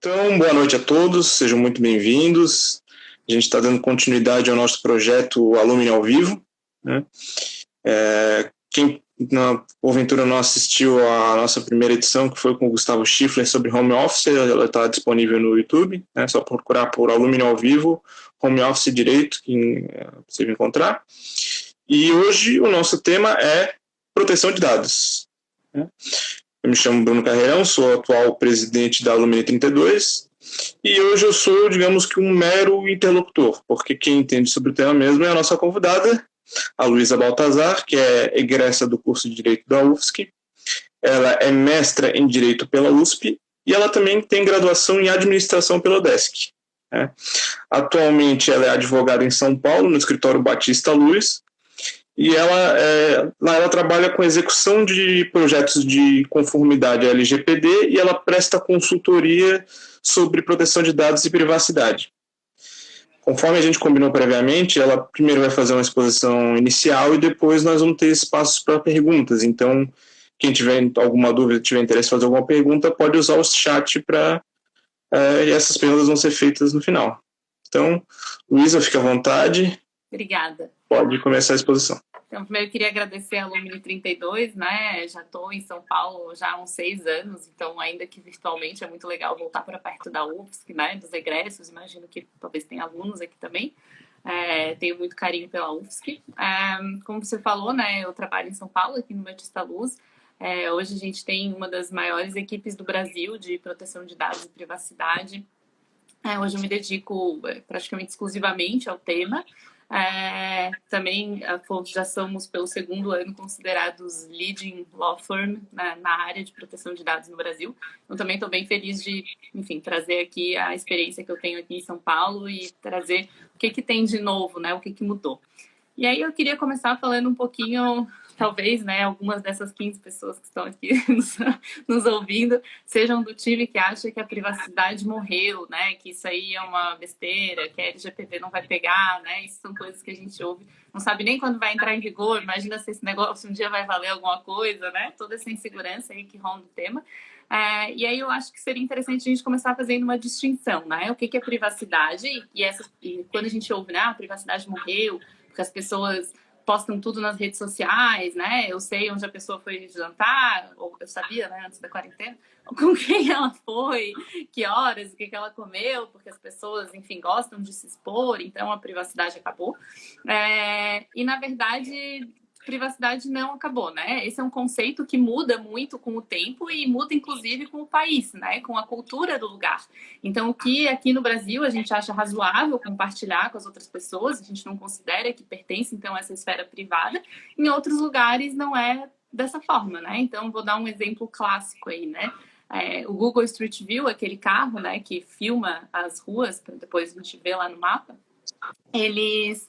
Então, boa noite a todos, sejam muito bem-vindos. A gente está dando continuidade ao nosso projeto Alumni ao Vivo, né? Quem, porventura, não assistiu à nossa primeira edição, que foi com o Gustavo Schiffler sobre Home Office, ela está disponível no YouTube, né? Só procurar por Alumni ao Vivo, Home Office Direito, que é possível encontrar. E hoje o nosso tema é proteção de dados, né? Eu me chamo Bruno Carreirão, sou atual presidente da Alumni 32 e hoje eu sou, digamos que, um mero interlocutor, porque quem entende sobre o tema mesmo é a nossa convidada, a Luísa Baltazar, que é egressa do curso de Direito da UFSC. Ela é mestra em Direito pela USP e ela também tem graduação em Administração pela UDESC, né? Atualmente ela é advogada em São Paulo, no escritório Batista Luiz, e ela trabalha com execução de projetos de conformidade à LGPD e ela presta consultoria sobre proteção de dados e privacidade. Conforme a gente combinou previamente, ela primeiro vai fazer uma exposição inicial e depois nós vamos ter espaços para perguntas. Então, quem tiver alguma dúvida, tiver interesse em fazer alguma pergunta, pode usar o chat e essas perguntas vão ser feitas no final. Então, Luísa, fique à vontade. Obrigada. Pode começar a exposição. Então, primeiro eu queria agradecer a Alumni 32, né? Já estou em São Paulo já há uns 6 anos, então ainda que virtualmente é muito legal voltar para perto da UFSC, né? Dos egressos, imagino que talvez tenha alunos aqui também. Tenho muito carinho pela UFSC. Como você falou, né? Eu trabalho em São Paulo, aqui no Batista Luz. Hoje a gente tem uma das maiores equipes do Brasil de proteção de dados e privacidade. Hoje eu me dedico praticamente exclusivamente ao tema. Também já somos pelo 2º ano considerados leading law firm na área de proteção de dados no Brasil. Então também estou bem feliz de, enfim, trazer aqui a experiência que eu tenho aqui em São Paulo e trazer o que tem de novo, né? O que mudou. E aí eu queria começar falando um pouquinho, talvez, né, algumas dessas 15 pessoas que estão aqui nos ouvindo sejam do time que acha que a privacidade morreu, né, que isso aí é uma besteira, que a LGPD não vai pegar, né, isso são coisas que a gente ouve, não sabe nem quando vai entrar em vigor, imagina se esse negócio um dia vai valer alguma coisa, né, toda essa insegurança aí que ronda o tema. E aí eu acho que seria interessante a gente começar fazendo uma distinção, né, o que é privacidade e quando a gente ouve, né, a privacidade morreu, porque as pessoas postam tudo nas redes sociais, né? Eu sei onde a pessoa foi jantar, ou eu sabia, né, antes da quarentena, com quem ela foi, que horas, o que ela comeu, porque as pessoas, enfim, gostam de se expor, então a privacidade acabou. E, na verdade, privacidade não acabou, né? Esse é um conceito que muda muito com o tempo e muda, inclusive, com o país, né? Com a cultura do lugar. Então, o que aqui no Brasil a gente acha razoável compartilhar com as outras pessoas, a gente não considera que pertence, então, a essa esfera privada, em outros lugares não é dessa forma, né? Então, vou dar um exemplo clássico aí, né? O Google Street View, aquele carro, né, que filma as ruas, para depois a gente ver lá no mapa, eles,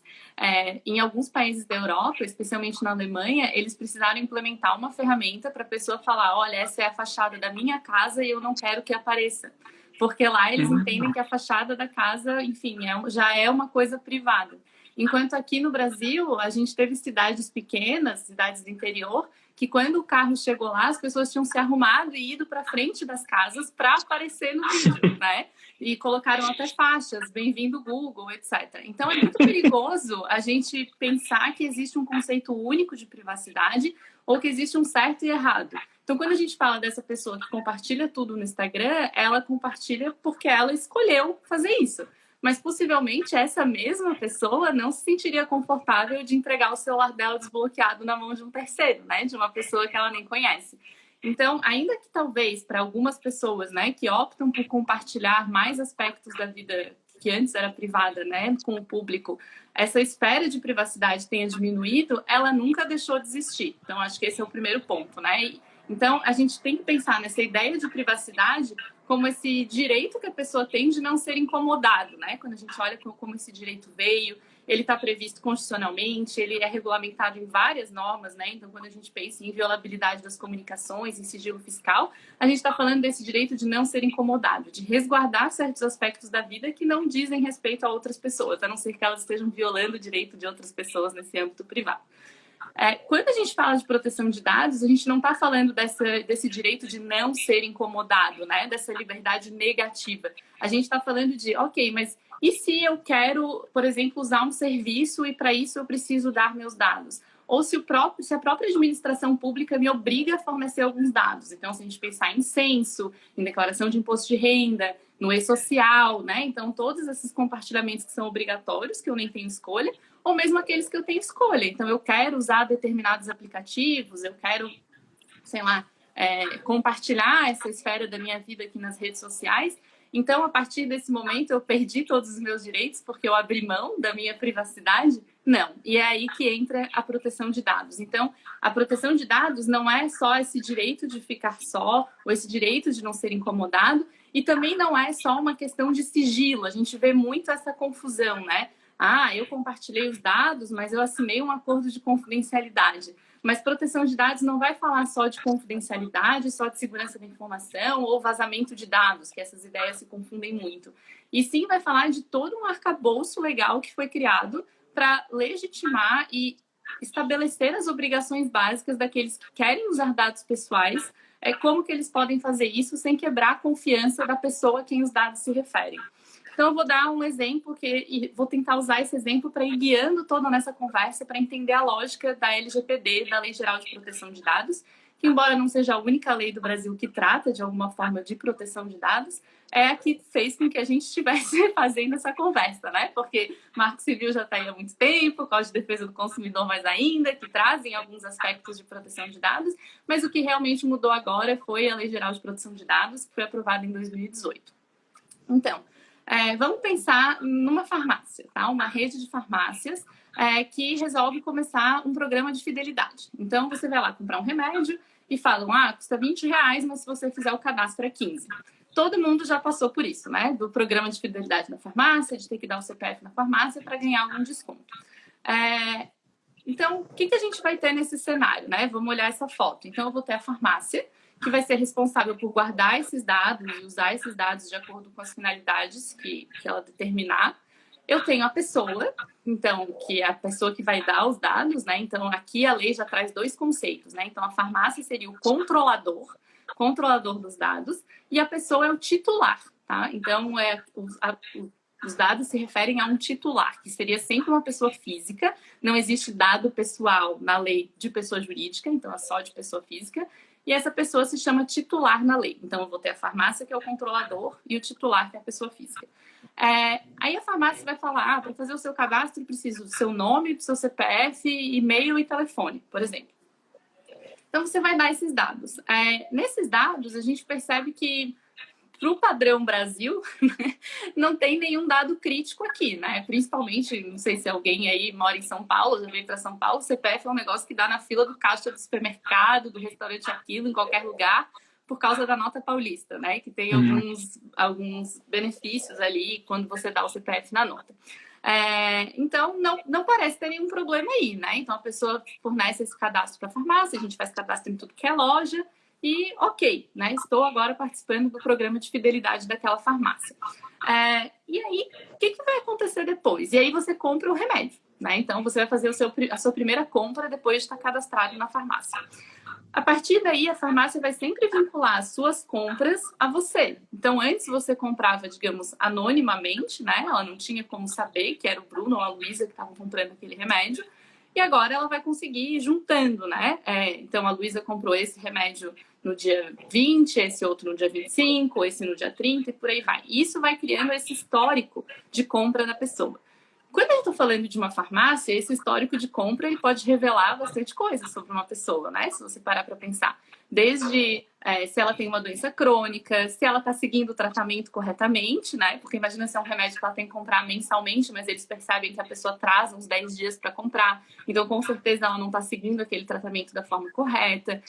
em alguns países da Europa, especialmente na Alemanha, eles precisaram implementar uma ferramenta para a pessoa falar, olha, essa é a fachada da minha casa e eu não quero que apareça. Porque lá eles entendem que a fachada da casa, enfim, já é uma coisa privada. Enquanto aqui no Brasil, a gente teve cidades pequenas, cidades do interior, que quando o carro chegou lá, as pessoas tinham se arrumado e ido para frente das casas para aparecer no vídeo, né? E colocaram até faixas, bem-vindo Google, etc. Então é muito perigoso a gente pensar que existe um conceito único de privacidade ou que existe um certo e errado. Então, quando a gente fala dessa pessoa que compartilha tudo no Instagram, ela compartilha porque ela escolheu fazer isso. Mas, possivelmente, essa mesma pessoa não se sentiria confortável de entregar o celular dela desbloqueado na mão de um terceiro, né? De uma pessoa que ela nem conhece. Então, ainda que talvez para algumas pessoas, né, que optam por compartilhar mais aspectos da vida que antes era privada, né, com o público, essa esfera de privacidade tenha diminuído, ela nunca deixou de existir. Então, acho que esse é o primeiro ponto, né? Então, a gente tem que pensar nessa ideia de privacidade como esse direito que a pessoa tem de não ser incomodado, né? Quando a gente olha como esse direito veio, ele está previsto constitucionalmente, ele é regulamentado em várias normas, né? Então, quando a gente pensa em inviolabilidade das comunicações, em sigilo fiscal, a gente está falando desse direito de não ser incomodado, de resguardar certos aspectos da vida que não dizem respeito a outras pessoas, a não ser que elas estejam violando o direito de outras pessoas nesse âmbito privado. Quando a gente fala de proteção de dados, a gente não está falando desse direito de não ser incomodado, né? Dessa liberdade negativa. A gente está falando de, ok, mas e se eu quero, por exemplo, usar um serviço e para isso eu preciso dar meus dados? Ou se a própria administração pública me obriga a fornecer alguns dados. Então, se a gente pensar em censo, em declaração de imposto de renda, no e-social, né? Então, todos esses compartilhamentos que são obrigatórios, que eu nem tenho escolha, ou mesmo aqueles que eu tenho escolha. Então, eu quero usar determinados aplicativos, eu quero, sei lá, compartilhar essa esfera da minha vida aqui nas redes sociais. Então, a partir desse momento, eu perdi todos os meus direitos porque eu abri mão da minha privacidade? Não. E é aí que entra a proteção de dados. Então, a proteção de dados não é só esse direito de ficar só, ou esse direito de não ser incomodado, e também não é só uma questão de sigilo. A gente vê muito essa confusão, né? Ah, eu compartilhei os dados, mas eu assinei um acordo de confidencialidade. Mas proteção de dados não vai falar só de confidencialidade, só de segurança da informação ou vazamento de dados, que essas ideias se confundem muito. E sim vai falar de todo um arcabouço legal que foi criado para legitimar e estabelecer as obrigações básicas daqueles que querem usar dados pessoais, como que eles podem fazer isso sem quebrar a confiança da pessoa a quem os dados se referem. Então, eu vou dar um exemplo e vou tentar usar esse exemplo para ir guiando toda nessa conversa para entender a lógica da LGPD, da Lei Geral de Proteção de Dados, que, embora não seja a única lei do Brasil que trata de alguma forma de proteção de dados, é a que fez com que a gente estivesse fazendo essa conversa, né? Porque Marco Civil já está aí há muito tempo, Código de Defesa do Consumidor mais ainda, que trazem alguns aspectos de proteção de dados, mas o que realmente mudou agora foi a Lei Geral de Proteção de Dados, que foi aprovada em 2018. Então, vamos pensar numa farmácia, tá? Uma rede de farmácias que resolve começar um programa de fidelidade. Então, você vai lá comprar um remédio e falam, custa R$20, mas se você fizer o cadastro é 15. Todo mundo já passou por isso, né? Do programa de fidelidade na farmácia, de ter que dar o CPF na farmácia para ganhar algum desconto. Então, o que a gente vai ter nesse cenário, né? Vamos olhar essa foto. Então, eu vou ter a farmácia, que vai ser responsável por guardar esses dados e usar esses dados de acordo com as finalidades que ela determinar. Eu tenho a pessoa, então, que é a pessoa que vai dar os dados, né? Então, aqui a lei já traz dois conceitos, né? Então, a farmácia seria o controlador dos dados, e a pessoa é o titular, tá? Então, os dados se referem a um titular, que seria sempre uma pessoa física. Não existe dado pessoal na lei de pessoa jurídica, então é só de pessoa física. E essa pessoa se chama titular na lei. Então, eu vou ter a farmácia, que é o controlador, e o titular, que é a pessoa física. Aí a farmácia vai falar, para fazer o seu cadastro, preciso do seu nome, do seu CPF, e-mail e telefone, por exemplo. Então, você vai dar esses dados. Nesses dados, a gente percebe que, para o padrão Brasil, não tem nenhum dado crítico aqui, né? Principalmente, não sei se alguém aí mora em São Paulo, já veio para São Paulo, o CPF é um negócio que dá na fila do caixa do supermercado, do restaurante aquilo, em qualquer lugar, por causa da nota paulista, né? Que tem alguns benefícios ali quando você dá o CPF na nota. Então, não parece ter nenhum problema aí, né? Então, a pessoa fornece esse cadastro para a farmácia, a gente faz cadastro em tudo que é loja, e ok, né? Estou agora participando do programa de fidelidade daquela farmácia. E aí, o que vai acontecer depois? E aí você compra o remédio, né? Então, você vai fazer a sua primeira compra depois de estar cadastrado na farmácia. A partir daí, a farmácia vai sempre vincular as suas compras a você. Então, antes você comprava, digamos, anonimamente, né? Ela não tinha como saber que era o Bruno ou a Luísa que estavam comprando aquele remédio. E agora ela vai conseguir ir juntando, né? Então, a Luísa comprou esse remédio no dia 20, esse outro no dia 25, esse no dia 30 e por aí vai. Isso vai criando esse histórico de compra da pessoa. Quando eu estou falando de uma farmácia, esse histórico de compra ele pode revelar bastante coisa sobre uma pessoa, né? Se você parar para pensar. Desde se ela tem uma doença crônica, se ela está seguindo o tratamento corretamente, né? Porque imagina se é um remédio que ela tem que comprar mensalmente, mas eles percebem que a pessoa traz uns 10 dias para comprar. Então, com certeza, ela não está seguindo aquele tratamento da forma correta.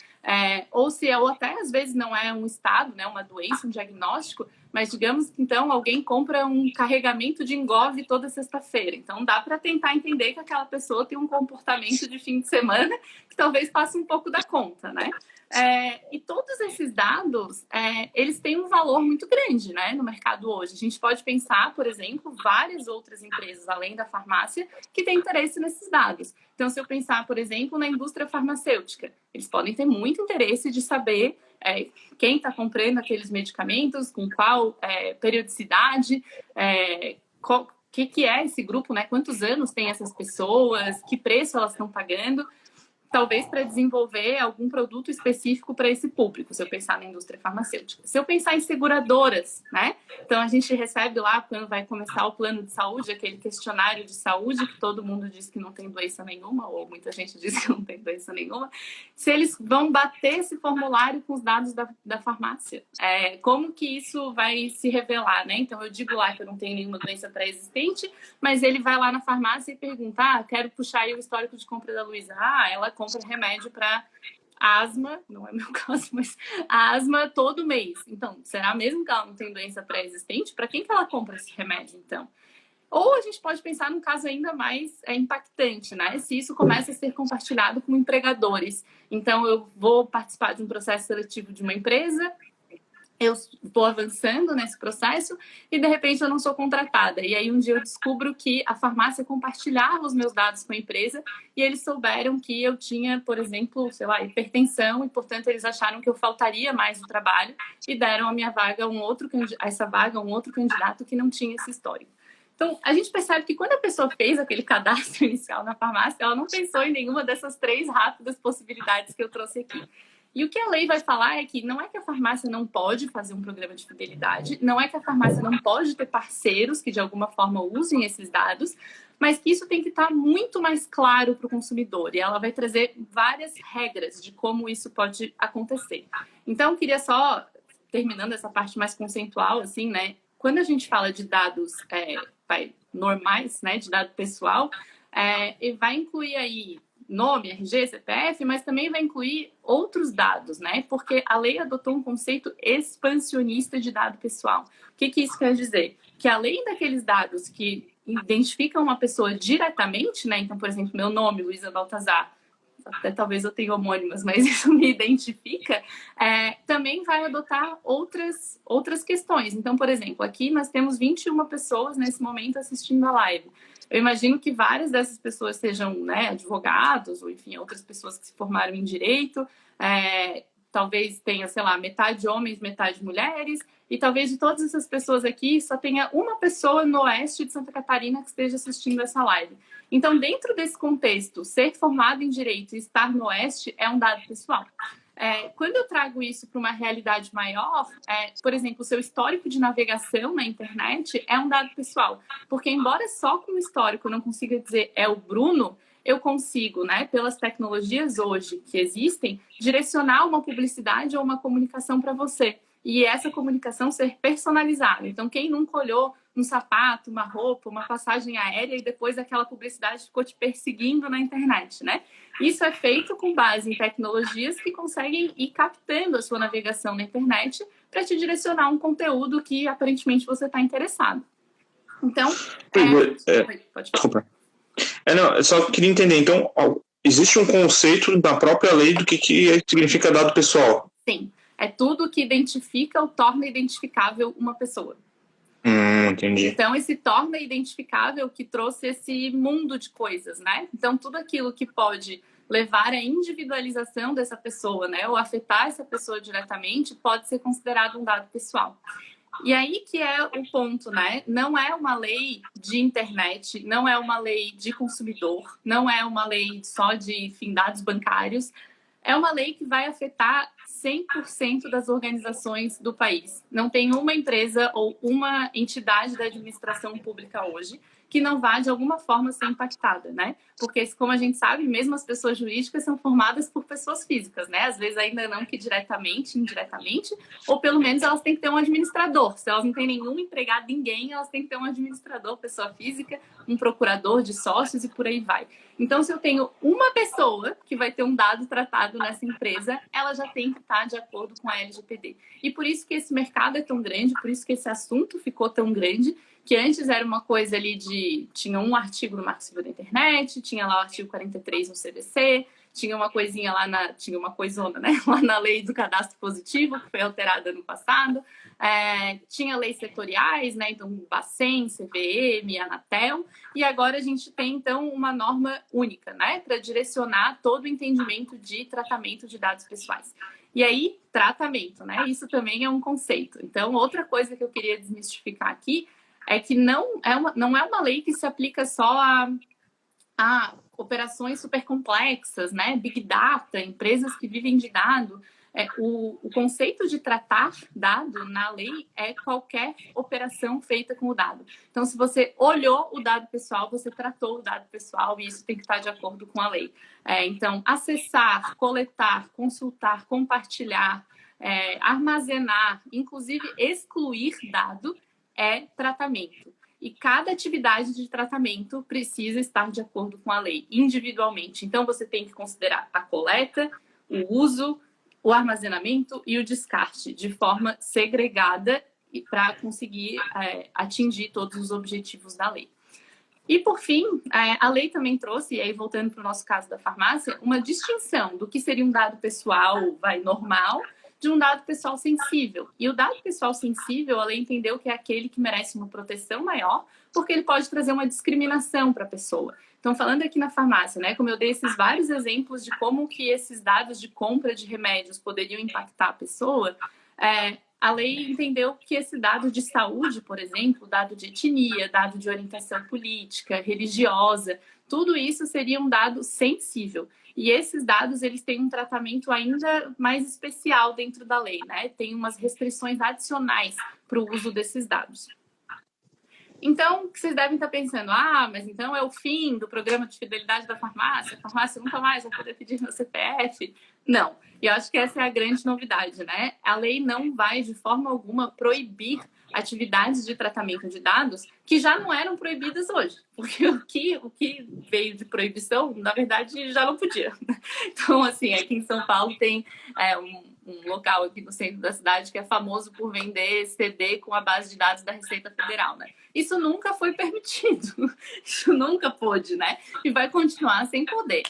Ou até, às vezes, não é um estado, né? Uma doença, um diagnóstico, mas digamos que, então, alguém compra um carregamento de Engov toda sexta-feira. Então, dá para tentar entender que aquela pessoa tem um comportamento de fim de semana que talvez passe um pouco da conta, né? E todos esses dados, eles têm um valor muito grande, né, no mercado hoje. A gente pode pensar, por exemplo, várias outras empresas, além da farmácia, que têm interesse nesses dados. Então, se eu pensar, por exemplo, na indústria farmacêutica, eles podem ter muito interesse de saber quem está comprando aqueles medicamentos, com qual periodicidade, o que é esse grupo, né? Quantos anos tem essas pessoas, que preço elas estão pagando, talvez para desenvolver algum produto específico para esse público, se eu pensar na indústria farmacêutica. Se eu pensar em seguradoras, né? Então, a gente recebe lá, quando vai começar o plano de saúde, aquele questionário de saúde, que todo mundo diz que não tem doença nenhuma, ou muita gente diz que não tem doença nenhuma. Se eles vão bater esse formulário com os dados da farmácia, como que isso vai se revelar, né? Então, eu digo lá que eu não tenho nenhuma doença pré-existente, mas ele vai lá na farmácia e pergunta, quero puxar aí o histórico de compra da Luísa. Ela compra remédio para asma, não é meu caso, mas asma todo mês. Então, será mesmo que ela não tem doença pré-existente? Para quem que ela compra esse remédio, então? Ou a gente pode pensar num caso ainda mais impactante, né? Se isso começa a ser compartilhado com empregadores. Então, eu vou participar de um processo seletivo de uma empresa, eu estou avançando nesse processo e, de repente, eu não sou contratada. E aí, um dia eu descubro que a farmácia compartilhava os meus dados com a empresa e eles souberam que eu tinha, por exemplo, sei lá, hipertensão e, portanto, eles acharam que eu faltaria mais no trabalho e deram a minha vaga a um outro candidato que não tinha esse histórico. Então, a gente percebe que quando a pessoa fez aquele cadastro inicial na farmácia, ela não pensou em nenhuma dessas 3 rápidas possibilidades que eu trouxe aqui. E o que a lei vai falar é que não é que a farmácia não pode fazer um programa de fidelidade, não é que a farmácia não pode ter parceiros que de alguma forma usem esses dados, mas que isso tem que estar muito mais claro para o consumidor. E ela vai trazer várias regras de como isso pode acontecer. Então, eu queria só, terminando essa parte mais conceitual, assim, né? Quando a gente fala de dados normais, né, de dado pessoal, vai incluir aí nome, RG, CPF, mas também vai incluir outros dados, né? Porque a lei adotou um conceito expansionista de dado pessoal. O que isso quer dizer? Que além daqueles dados que identificam uma pessoa diretamente, né? Então, por exemplo, meu nome, Luísa Baltazar, até talvez eu tenha homônimas, mas isso me identifica, também vai adotar outras questões. Então, por exemplo, aqui nós temos 21 pessoas nesse momento assistindo a live. Eu imagino que várias dessas pessoas sejam, né, advogados, ou enfim, outras pessoas que se formaram em direito, talvez tenha, sei lá, metade homens, metade mulheres, e talvez de todas essas pessoas aqui só tenha uma pessoa no oeste de Santa Catarina que esteja assistindo essa live. Então, dentro desse contexto, ser formado em direito e estar no oeste é um dado pessoal. Quando eu trago isso para uma realidade maior, por exemplo, o seu histórico de navegação na internet é um dado pessoal. Porque, embora só com o histórico eu não consiga dizer é o Bruno, eu consigo, né, pelas tecnologias hoje que existem, direcionar uma publicidade ou uma comunicação para você. E essa comunicação ser personalizada. Então, quem nunca olhou um sapato, uma roupa, uma passagem aérea e depois aquela publicidade ficou te perseguindo na internet, né? Isso é feito com base em tecnologias que conseguem ir captando a sua navegação na internet para te direcionar um conteúdo que aparentemente você está interessado. Então, pode falar. Desculpa. Não, eu só queria entender. Então, existe um conceito da própria lei do que significa dado pessoal? Sim. É tudo que identifica ou torna identificável uma pessoa. Entendi. Então, esse torna identificável que trouxe esse mundo de coisas, né? Então, tudo aquilo que pode levar à individualização dessa pessoa, né? Ou afetar essa pessoa diretamente, pode ser considerado um dado pessoal. E aí que é o ponto, né? Não é uma lei de internet, não é uma lei de consumidor, não é uma lei só de dados bancários. É uma lei que vai afetar 100% das organizações do país. Não tem uma empresa ou uma entidade da administração pública hoje que não vá, de alguma forma, ser impactada, né? Porque, como a gente sabe, mesmo as pessoas jurídicas são formadas por pessoas físicas, né? Às vezes ainda não que diretamente, indiretamente, ou pelo menos elas têm que ter um administrador. Se elas não têm nenhum empregado, ninguém, elas têm que ter um administrador, pessoa física, um procurador de sócios e por aí vai. Então, se eu tenho uma pessoa que vai ter um dado tratado nessa empresa, ela já tem que estar de acordo com a LGPD. E por isso que esse mercado é tão grande, por isso que esse assunto ficou tão grande, que antes era uma coisa ali tinha um artigo no Marco Civil da Internet, tinha lá o artigo 43 no CVC, tinha uma coisinha lá tinha uma coisona, né? Lá na lei do cadastro positivo, que foi alterada ano passado. Tinha leis setoriais, né? Então, Bacen, CVM, Anatel, e agora a gente tem, então, uma norma única, né? Para direcionar todo o entendimento de tratamento de dados pessoais. E aí, tratamento, né? Isso também é um conceito. Então, outra coisa que eu queria desmistificar aqui é que não é uma lei que se aplica só a operações super complexas, né? Big Data, empresas que vivem de dado. O conceito de tratar dado na lei é qualquer operação feita com o dado. Então, se você olhou o dado pessoal, você tratou o dado pessoal e isso tem que estar de acordo com a lei. Então, acessar, coletar, consultar, compartilhar, armazenar, inclusive excluir dado é tratamento. E cada atividade de tratamento precisa estar de acordo com a lei, individualmente. Então, você tem que considerar a coleta, o uso, o armazenamento e o descarte de forma segregada para conseguir atingir todos os objetivos da lei. E, por fim, a lei também trouxe, e aí voltando para o nosso caso da farmácia, uma distinção do que seria um dado pessoal normal de um dado pessoal sensível. E o dado pessoal sensível, a lei entendeu que é aquele que merece uma proteção maior, porque ele pode trazer uma discriminação para a pessoa. Então, falando aqui na farmácia, né, como eu dei esses vários exemplos de como que esses dados de compra de remédios poderiam impactar a pessoa, a lei entendeu que esse dado de saúde, por exemplo, dado de etnia, dado de orientação política, religiosa, tudo isso seria um dado sensível. E esses dados, eles têm um tratamento ainda mais especial dentro da lei, né? Tem umas restrições adicionais para o uso desses dados. Então, vocês devem estar pensando, mas então é o fim do programa de fidelidade da farmácia? A farmácia nunca mais vai poder pedir meu CPF? Não. E eu acho que essa é a grande novidade, né? A lei não vai, de forma alguma, proibir atividades de tratamento de dados que já não eram proibidas hoje. Porque o que veio de proibição, na verdade, já não podia. Então, assim, aqui em São Paulo tem um local aqui no centro da cidade que é famoso por vender CD com a base de dados da Receita Federal, né? Isso nunca foi permitido, isso nunca pôde, né? E vai continuar sem poder.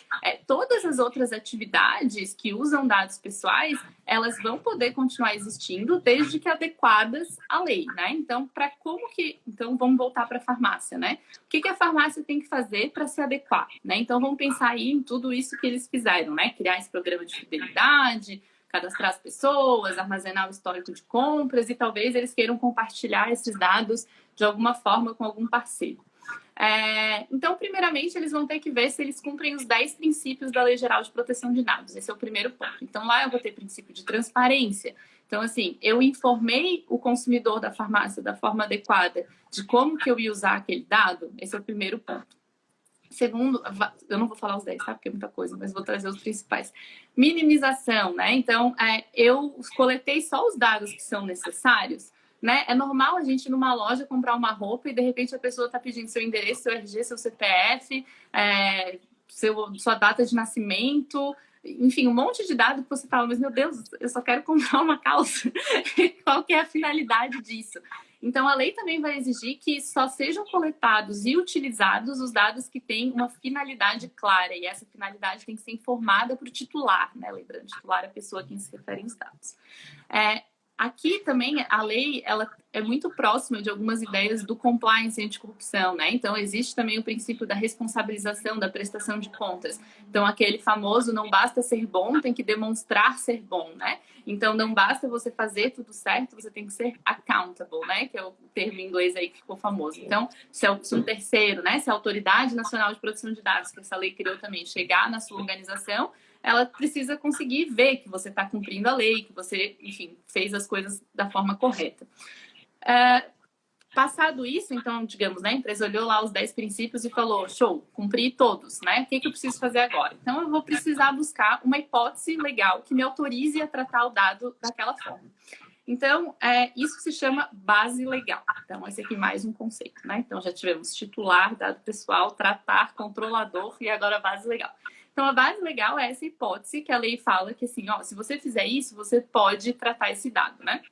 Todas as outras atividades que usam dados pessoais, elas vão poder continuar existindo desde que adequadas à lei, né? Então, então vamos voltar para a farmácia, né? O que a farmácia tem que fazer para se adequar, né? Então, vamos pensar aí em tudo isso que eles fizeram, né? Criar esse programa de fidelidade, cadastrar as pessoas, armazenar o histórico de compras e talvez eles queiram compartilhar esses dados de alguma forma com algum parceiro. Então, primeiramente, eles vão ter que ver se eles cumprem os 10 princípios da Lei Geral de Proteção de Dados. Esse é o primeiro ponto. Então, lá eu vou ter princípio de transparência. Então, assim, eu informei o consumidor da farmácia da forma adequada de como que eu ia usar aquele dado. Esse é o primeiro ponto. Segundo, eu não vou falar os 10, tá? Porque é muita coisa, mas vou trazer os principais. Minimização, né? Então, eu coletei só os dados que são necessários, né? É normal a gente ir numa loja comprar uma roupa e, de repente, a pessoa está pedindo seu endereço, seu RG, seu CPF, sua data de nascimento, enfim, um monte de dados que você fala, mas, meu Deus, eu só quero comprar uma calça. Qual que é a finalidade disso? Então, a lei também vai exigir que só sejam coletados e utilizados os dados que têm uma finalidade clara. E essa finalidade tem que ser informada para o titular, né? Lembrando, titular é a pessoa a quem se referem os dados. Aqui também a lei ela é muito próxima de algumas ideias do compliance e anticorrupção, né? Então, existe também o princípio da responsabilização da prestação de contas. Então, aquele famoso não basta ser bom, tem que demonstrar ser bom, né? Então, não basta você fazer tudo certo, você tem que ser accountable, né? Que é o termo em inglês aí que ficou famoso. Então, se um terceiro, né? Se a Autoridade Nacional de Proteção de Dados, que essa lei criou também, chegar na sua organização, ela precisa conseguir ver que você está cumprindo a lei, que você, enfim, fez as coisas da forma correta. Passado isso, então, digamos, né, a empresa olhou lá os 10 princípios e falou, show, cumpri todos, né? O que eu preciso fazer agora? Então, eu vou precisar buscar uma hipótese legal que me autorize a tratar o dado daquela forma. Então, isso se chama base legal. Então, esse aqui mais um conceito, né? Então, já tivemos titular, dado pessoal, tratar, controlador e agora base legal. Então, a base legal é essa hipótese que a lei fala que, assim, se você fizer isso, você pode tratar esse dado, né?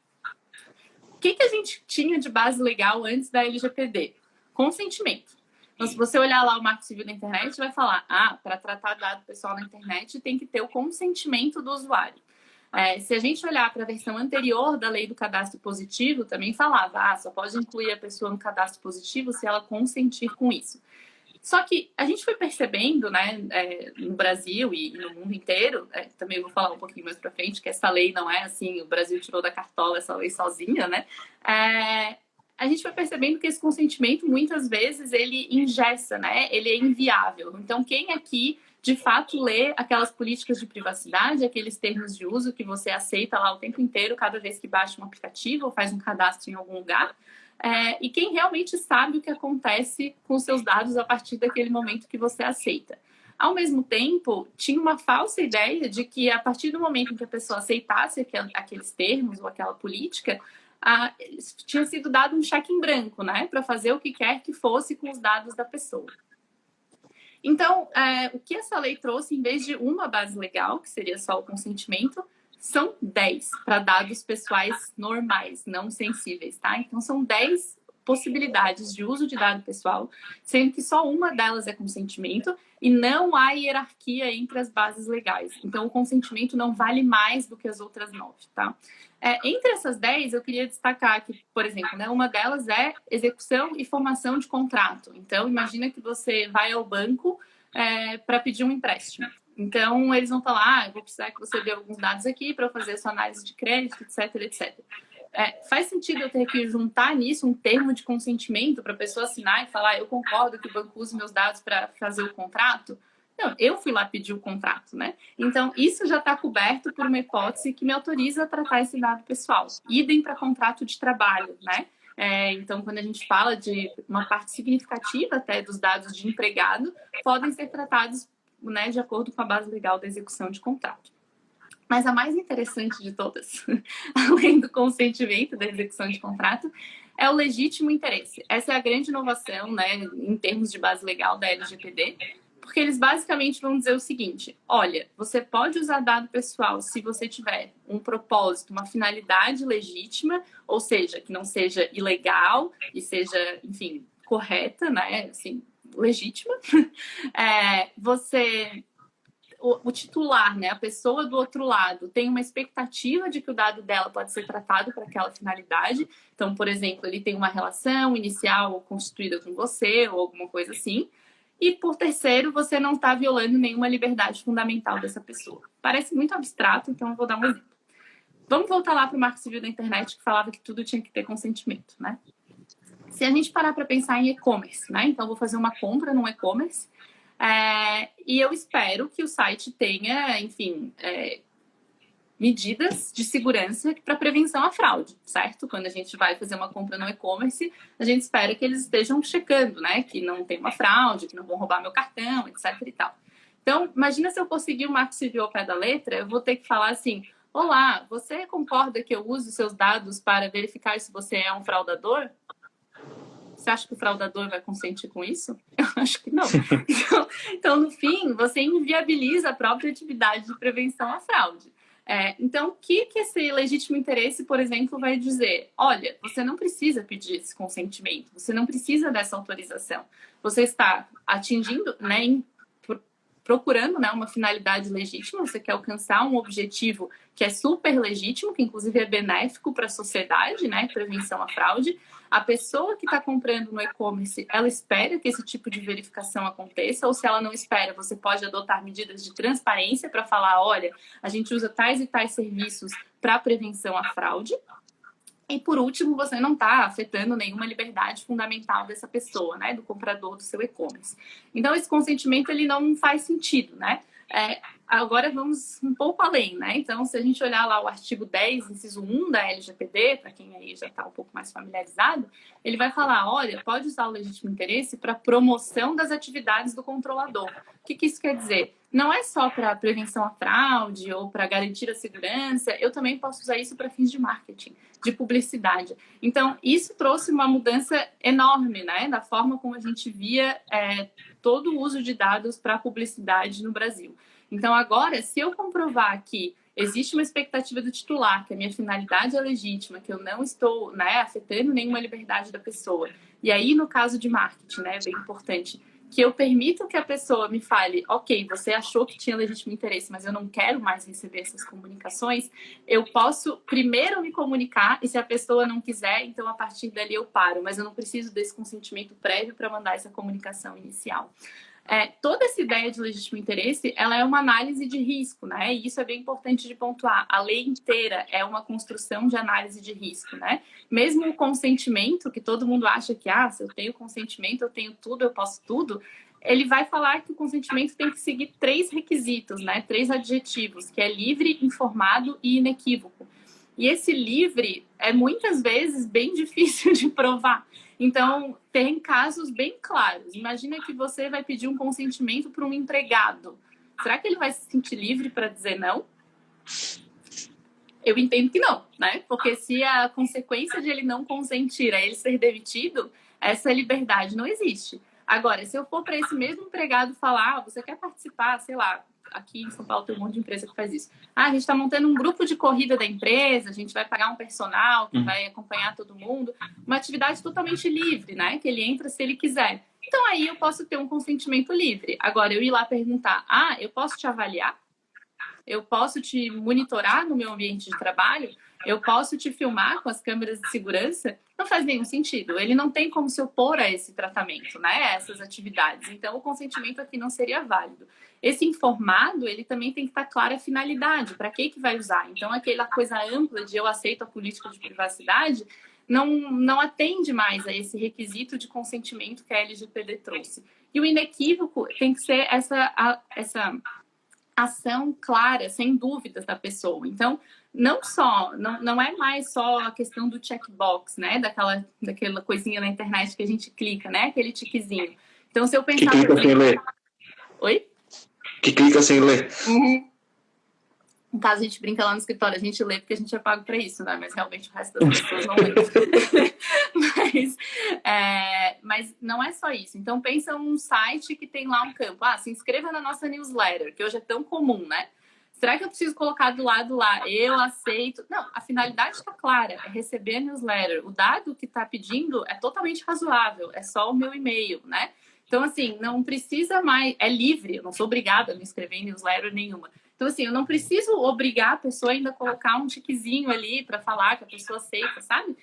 O que a gente tinha de base legal antes da LGPD? Consentimento. Então, se você olhar lá o Marco Civil da internet, vai falar, para tratar dado pessoal na internet tem que ter o consentimento do usuário. Se a gente olhar para a versão anterior da lei do cadastro positivo, também falava, só pode incluir a pessoa no cadastro positivo se ela consentir com isso. Só que a gente foi percebendo, né, no Brasil e no mundo inteiro, também vou falar um pouquinho mais para frente, que essa lei não é assim, o Brasil tirou da cartola essa lei sozinha, né? A gente foi percebendo que esse consentimento, muitas vezes, ele engessa, né? Ele é inviável. Então, quem aqui, de fato, lê aquelas políticas de privacidade, aqueles termos de uso que você aceita lá o tempo inteiro, cada vez que baixa um aplicativo ou faz um cadastro em algum lugar, e quem realmente sabe o que acontece com os seus dados a partir daquele momento que você aceita. Ao mesmo tempo, tinha uma falsa ideia de que a partir do momento em que a pessoa aceitasse aqueles termos ou aquela política, tinha sido dado um cheque em branco, né, para fazer o que quer que fosse com os dados da pessoa. Então, o que essa lei trouxe, em vez de uma base legal, que seria só o consentimento, são 10 para dados pessoais normais, não sensíveis, tá? Então, são 10 possibilidades de uso de dado pessoal, sendo que só uma delas é consentimento e não há hierarquia entre as bases legais. Então, o consentimento não vale mais do que as outras 9, tá? Entre essas 10, eu queria destacar que, por exemplo, né, uma delas é execução e formação de contrato. Então, imagina que você vai ao banco para pedir um empréstimo. Então, eles vão falar, eu vou precisar que você dê alguns dados aqui para eu fazer a sua análise de crédito, etc, etc. Faz sentido eu ter que juntar nisso um termo de consentimento para a pessoa assinar e falar, eu concordo que o banco use meus dados para fazer o contrato? Não, eu fui lá pedir o contrato, né? Então, isso já está coberto por uma hipótese que me autoriza a tratar esse dado pessoal. Idem para contrato de trabalho, né? Então, quando a gente fala de uma parte significativa até dos dados de empregado, podem ser tratados, né, de acordo com a base legal da execução de contrato. Mas a mais interessante de todas, além do consentimento da execução de contrato, é o legítimo interesse. Essa é a grande inovação, né, em termos de base legal da LGPD, porque eles basicamente vão dizer o seguinte, olha, você pode usar dado pessoal se você tiver um propósito, uma finalidade legítima, ou seja, que não seja ilegal e seja, enfim, correta, né, assim, legítima. O titular, né, a pessoa do outro lado, tem uma expectativa de que o dado dela pode ser tratado para aquela finalidade. Então, por exemplo, ele tem uma relação inicial ou constituída com você ou alguma coisa assim. E, por terceiro, você não está violando nenhuma liberdade fundamental dessa pessoa. Parece muito abstrato, então eu vou dar um exemplo. Vamos voltar lá para o Marco Civil da internet, que falava que tudo tinha que ter consentimento, né? Se a gente parar para pensar em e-commerce, né? Então, eu vou fazer uma compra no e-commerce e eu espero que o site tenha, enfim, medidas de segurança para prevenção à fraude, certo? Quando a gente vai fazer uma compra no e-commerce, a gente espera que eles estejam checando, né? Que não tem uma fraude, que não vão roubar meu cartão, etc e tal. Então, imagina se eu conseguir o Marco Civil ao pé da letra, eu vou ter que falar assim, olá, você concorda que eu use seus dados para verificar se você é um fraudador? Você acha que o fraudador vai consentir com isso? Eu acho que não. Então, no fim, você inviabiliza a própria atividade de prevenção à fraude. Então, o que esse legítimo interesse, por exemplo, vai dizer? Olha, você não precisa pedir esse consentimento, você não precisa dessa autorização. Você está atingindo, né, procurando, né, uma finalidade legítima, você quer alcançar um objetivo que é super legítimo, que inclusive é benéfico para a sociedade, né, prevenção à fraude. A pessoa que está comprando no e-commerce, ela espera que esse tipo de verificação aconteça, ou se ela não espera, você pode adotar medidas de transparência para falar, olha, a gente usa tais e tais serviços para prevenção à fraude. E, por último, você não está afetando nenhuma liberdade fundamental dessa pessoa, né, do comprador do seu e-commerce. Então, esse consentimento, ele não faz sentido, né? Agora, vamos um pouco além, né? Então, se a gente olhar lá o artigo 10, inciso 1 da LGPD, para quem aí já está um pouco mais familiarizado, ele vai falar, olha, pode usar o legítimo interesse para promoção das atividades do controlador. O que isso quer dizer? Não é só para prevenção à fraude ou para garantir a segurança, eu também posso usar isso para fins de marketing, de publicidade. Então, isso trouxe uma mudança enorme, né, da forma como a gente via todo o uso de dados para publicidade no Brasil. Então, agora, se eu comprovar que existe uma expectativa do titular, que a minha finalidade é legítima, que eu não estou, né, afetando nenhuma liberdade da pessoa. E aí, no caso de marketing, né, é bem importante, que eu permito que a pessoa me fale, ok, você achou que tinha legítimo interesse, mas eu não quero mais receber essas comunicações, eu posso primeiro me comunicar e se a pessoa não quiser, então a partir dali eu paro, mas eu não preciso desse consentimento prévio para mandar essa comunicação inicial. Toda essa ideia de legítimo interesse, ela é uma análise de risco, né? E isso é bem importante de pontuar. A lei inteira é uma construção de análise de risco, né? Mesmo o consentimento, que todo mundo acha que, se eu tenho consentimento, eu tenho tudo, eu posso tudo, ele vai falar que o consentimento tem que seguir 3 requisitos, né? 3 adjetivos, que é livre, informado e inequívoco. E esse livre é muitas vezes bem difícil de provar. Então, tem casos bem claros. Imagina que você vai pedir um consentimento para um empregado. Será que ele vai se sentir livre para dizer não? Eu entendo que não, né? Porque se a consequência de ele não consentir é ele ser demitido, essa liberdade não existe. Agora, se eu for para esse mesmo empregado falar, você quer participar, sei lá, aqui em São Paulo tem um monte de empresa que faz isso. A gente está montando um grupo de corrida da empresa, a gente vai pagar um personal que vai acompanhar todo mundo. Uma atividade totalmente livre, né? Que ele entra se ele quiser. Então, aí eu posso ter um consentimento livre. Agora, eu ir lá perguntar, eu posso te avaliar? Eu posso te monitorar no meu ambiente de trabalho? Eu posso te filmar com as câmeras de segurança? Não faz nenhum sentido. Ele não tem como se opor a esse tratamento, né? A essas atividades. Então, o consentimento aqui não seria válido. Esse informado, ele também tem que estar clara a finalidade, para que vai usar. Então, aquela coisa ampla de eu aceito a política de privacidade não atende mais a esse requisito de consentimento que a LGPD trouxe. E o inequívoco tem que ser essa ação clara, sem dúvidas da pessoa. Então, não é mais só a questão do checkbox, né? Daquela coisinha na internet que a gente clica, né? Aquele tiquezinho. Então, se eu pensar... Que clica sem ler. Oi? Que clica sem ler. Uhum. No caso, a gente brinca lá no escritório, a gente lê porque a gente é pago para isso, né? Mas realmente o resto das pessoas não lê. Mas não é só isso. Então, pensa um site que tem lá um campo. Se inscreva na nossa newsletter, que hoje é tão comum, né? Será que eu preciso colocar do lado lá, eu aceito? Não, a finalidade está clara, é receber a newsletter. O dado que está pedindo é totalmente razoável, é só o meu e-mail, né? Então, assim, não precisa mais... É livre, eu não sou obrigada a me inscrever em newsletter nenhuma. Então, assim, eu não preciso obrigar a pessoa ainda a colocar um tiquezinho ali para falar que a pessoa aceita, sabe?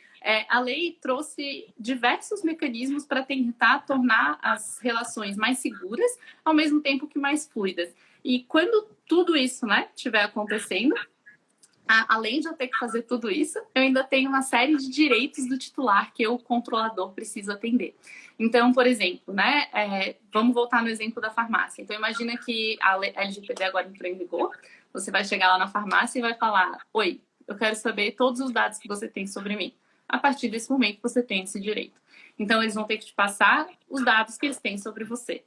A lei trouxe diversos mecanismos para tentar tornar as relações mais seguras, ao mesmo tempo que mais fluidas. E quando tudo isso, né, estiver acontecendo, além de eu ter que fazer tudo isso, eu ainda tenho uma série de direitos do titular que o controlador precisa atender. Então, por exemplo, né, vamos voltar no exemplo da farmácia. Então, imagina que a LGPD agora entrou em vigor, você vai chegar lá na farmácia e vai falar, oi, eu quero saber todos os dados que você tem sobre mim. A partir desse momento, você tem esse direito. Então, eles vão ter que te passar os dados que eles têm sobre você.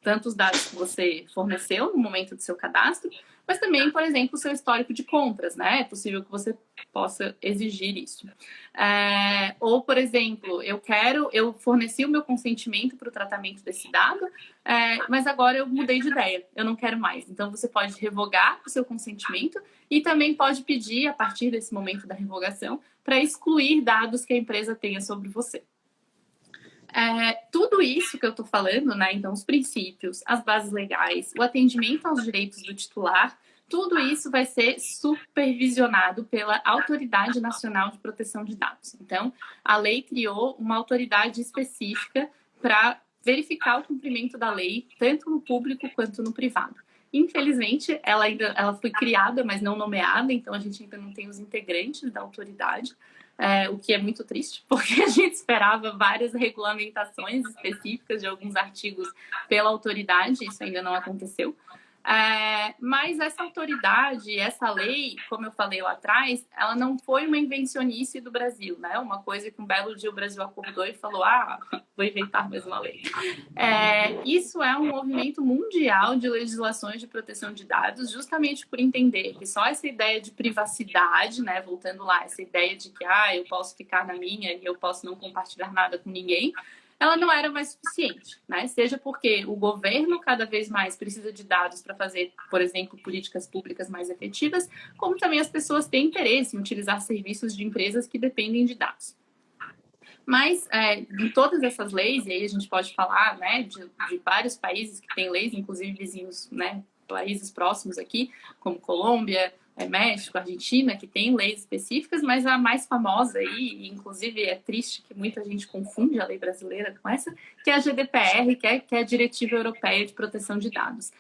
Tanto os dados que você forneceu no momento do seu cadastro, mas também, por exemplo, o seu histórico de compras, né? É possível que você possa exigir isso. Ou, por exemplo, eu forneci o meu consentimento para o tratamento desse dado, mas agora eu mudei de ideia, eu não quero mais. Então, você pode revogar o seu consentimento e também pode pedir, a partir desse momento da revogação, para excluir dados que a empresa tenha sobre você. Tudo isso que eu estou falando, né? Então, os princípios, as bases legais, o atendimento aos direitos do titular, tudo isso vai ser supervisionado pela Autoridade Nacional de Proteção de Dados. Então, a lei criou uma autoridade específica para verificar o cumprimento da lei, tanto no público quanto no privado. Infelizmente, ela foi criada, mas não nomeada, então a gente ainda não tem os integrantes da autoridade. O que é muito triste, porque a gente esperava várias regulamentações específicas de alguns artigos pela autoridade, isso ainda não aconteceu. Mas essa autoridade, essa lei, como eu falei lá atrás, ela não foi uma invencionice do Brasil, né? Uma coisa que um belo dia o Brasil acordou e falou, vou inventar mais uma lei. Isso é um movimento mundial de legislações de proteção de dados, justamente por entender que só essa ideia de privacidade, né? Voltando lá, essa ideia de que eu posso ficar na minha e eu posso não compartilhar nada com ninguém, ela não era mais suficiente, né? Seja porque o governo cada vez mais precisa de dados para fazer, por exemplo, políticas públicas mais efetivas, como também as pessoas têm interesse em utilizar serviços de empresas que dependem de dados. Mas em todas essas leis, e aí a gente pode falar, né, de vários países que têm leis, inclusive vizinhos, né, países próximos aqui, como Colômbia, México, Argentina, que tem leis específicas, mas a mais famosa aí, e inclusive é triste que muita gente confunde a lei brasileira com essa, que é a GDPR, que é a Diretiva Europeia de Proteção de Dados.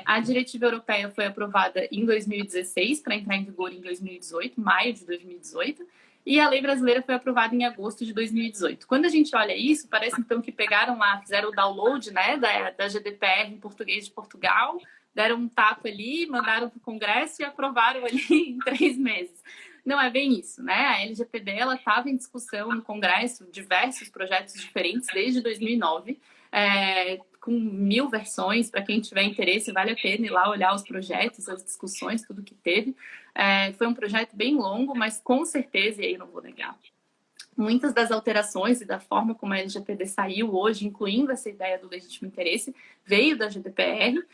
A Diretiva Europeia foi aprovada em 2016 para entrar em vigor em 2018, maio de 2018, e a lei brasileira foi aprovada em agosto de 2018. Quando a gente olha isso, parece então que pegaram lá, fizeram o download, né, da GDPR em português de Portugal, deram um tapa ali, mandaram para o Congresso e aprovaram ali em 3 meses. Não é bem isso, né? A LGPD estava em discussão no Congresso, diversos projetos diferentes desde 2009, com 1000 versões. Para quem tiver interesse, vale a pena ir lá olhar os projetos, as discussões, tudo que teve. Foi um projeto bem longo, mas com certeza, e aí não vou negar, muitas das alterações e da forma como a LGPD saiu hoje, incluindo essa ideia do legítimo interesse, veio da GDPR,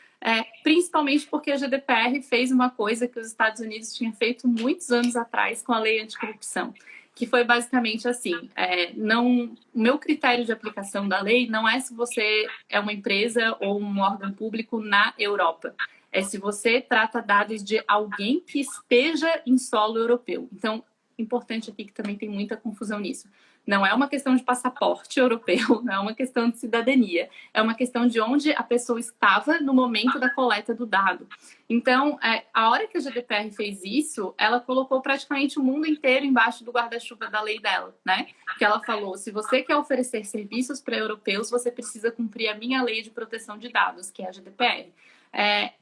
principalmente porque a GDPR fez uma coisa que os Estados Unidos tinham feito muitos anos atrás com a lei anticorrupção, que foi basicamente assim, o meu critério de aplicação da lei não é se você é uma empresa ou um órgão público na Europa, é se você trata dados de alguém que esteja em solo europeu. Então, importante aqui que também tem muita confusão nisso. Não é uma questão de passaporte europeu, não é uma questão de cidadania, é uma questão de onde a pessoa estava no momento da coleta do dado. Então, a hora que a GDPR fez isso, ela colocou praticamente o mundo inteiro embaixo do guarda-chuva da lei dela, né? Que ela falou, se você quer oferecer serviços para europeus, você precisa cumprir a minha lei de proteção de dados, que é a GDPR.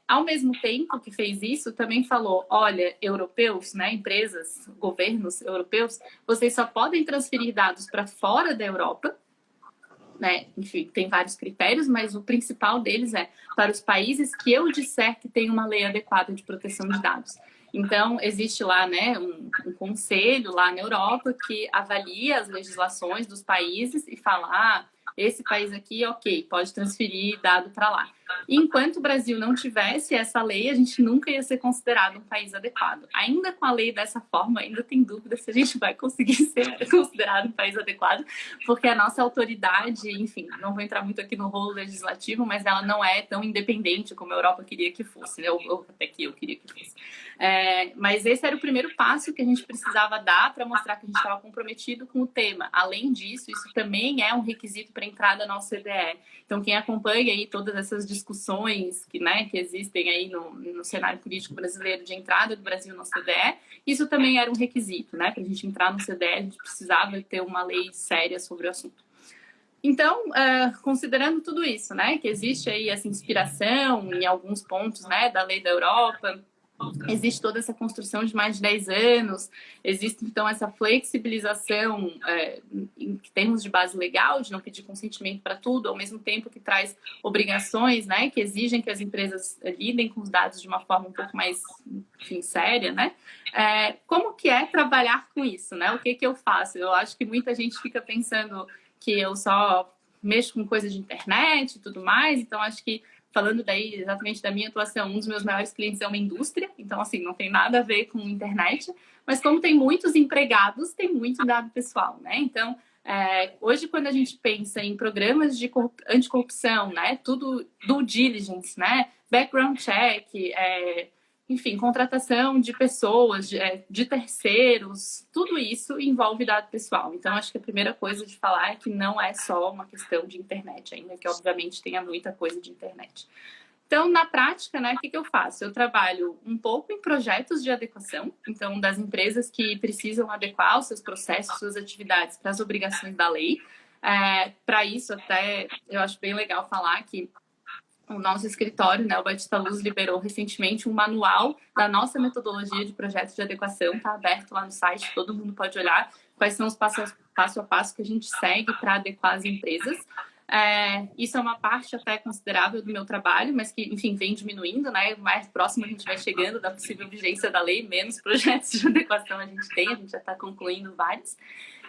Ao mesmo tempo que fez isso, também falou, olha, europeus, né, empresas, governos europeus, vocês só podem transferir dados para fora da Europa, né? Enfim, tem vários critérios, mas o principal deles é para os países que eu disser que tem uma lei adequada de proteção de dados. Então, existe lá, né, um conselho lá na Europa que avalia as legislações dos países e fala, esse país aqui, ok, pode transferir dado para lá. E enquanto o Brasil não tivesse essa lei, a gente nunca ia ser considerado um país adequado. Ainda com a lei dessa forma, ainda tem dúvida se a gente vai conseguir ser considerado um país adequado, porque a nossa autoridade, enfim, não vou entrar muito aqui no rolo legislativo, mas ela não é tão independente como a Europa queria que fosse, né? Ou até que eu queria que fosse. Mas esse era o primeiro passo que a gente precisava dar para mostrar que a gente estava comprometido com o tema. Além disso, isso também é um requisito para entrada na OCDE. Então, quem acompanha aí todas essas discussões que existem aí no cenário político brasileiro de entrada do Brasil na OCDE, isso também era um requisito, né? Para a gente entrar no OCDE, a gente precisava ter uma lei séria sobre o assunto. Então, considerando tudo isso, né? Que existe aí essa inspiração em alguns pontos, né, da lei da Europa, existe toda essa construção de mais de 10 anos, existe então essa flexibilização em termos de base legal, de não pedir consentimento para tudo, ao mesmo tempo que traz obrigações, né, que exigem que as empresas lidem com os dados de uma forma um pouco mais, enfim, séria, né? Como que é trabalhar com isso, né? O que eu faço? Eu acho que muita gente fica pensando que eu só mexo com coisa de internet e tudo mais, então acho que falando daí exatamente da minha atuação, um dos meus maiores clientes é uma indústria, então assim, não tem nada a ver com internet, mas como tem muitos empregados, tem muito dado pessoal, né? Então, hoje quando a gente pensa em programas de anticorrupção, né? Tudo due diligence, né? Background check, enfim, contratação de pessoas, de terceiros, tudo isso envolve dado pessoal. Então, acho que a primeira coisa de falar é que não é só uma questão de internet, ainda que, obviamente, tenha muita coisa de internet. Então, na prática, né, o que eu faço? Eu trabalho um pouco em projetos de adequação, então, das empresas que precisam adequar os seus processos, suas atividades para as obrigações da lei. Para isso, até, eu acho bem legal falar que o nosso escritório, né, o Batista Luz, liberou recentemente um manual da nossa metodologia de projetos de adequação, está aberto lá no site, todo mundo pode olhar quais são os passo a passo que a gente segue para adequar as empresas. Isso é uma parte até considerável do meu trabalho, mas que, enfim, vem diminuindo, né? Mais próximo a gente vai chegando da possível vigência da lei, menos projetos de adequação a gente tem, a gente já está concluindo vários.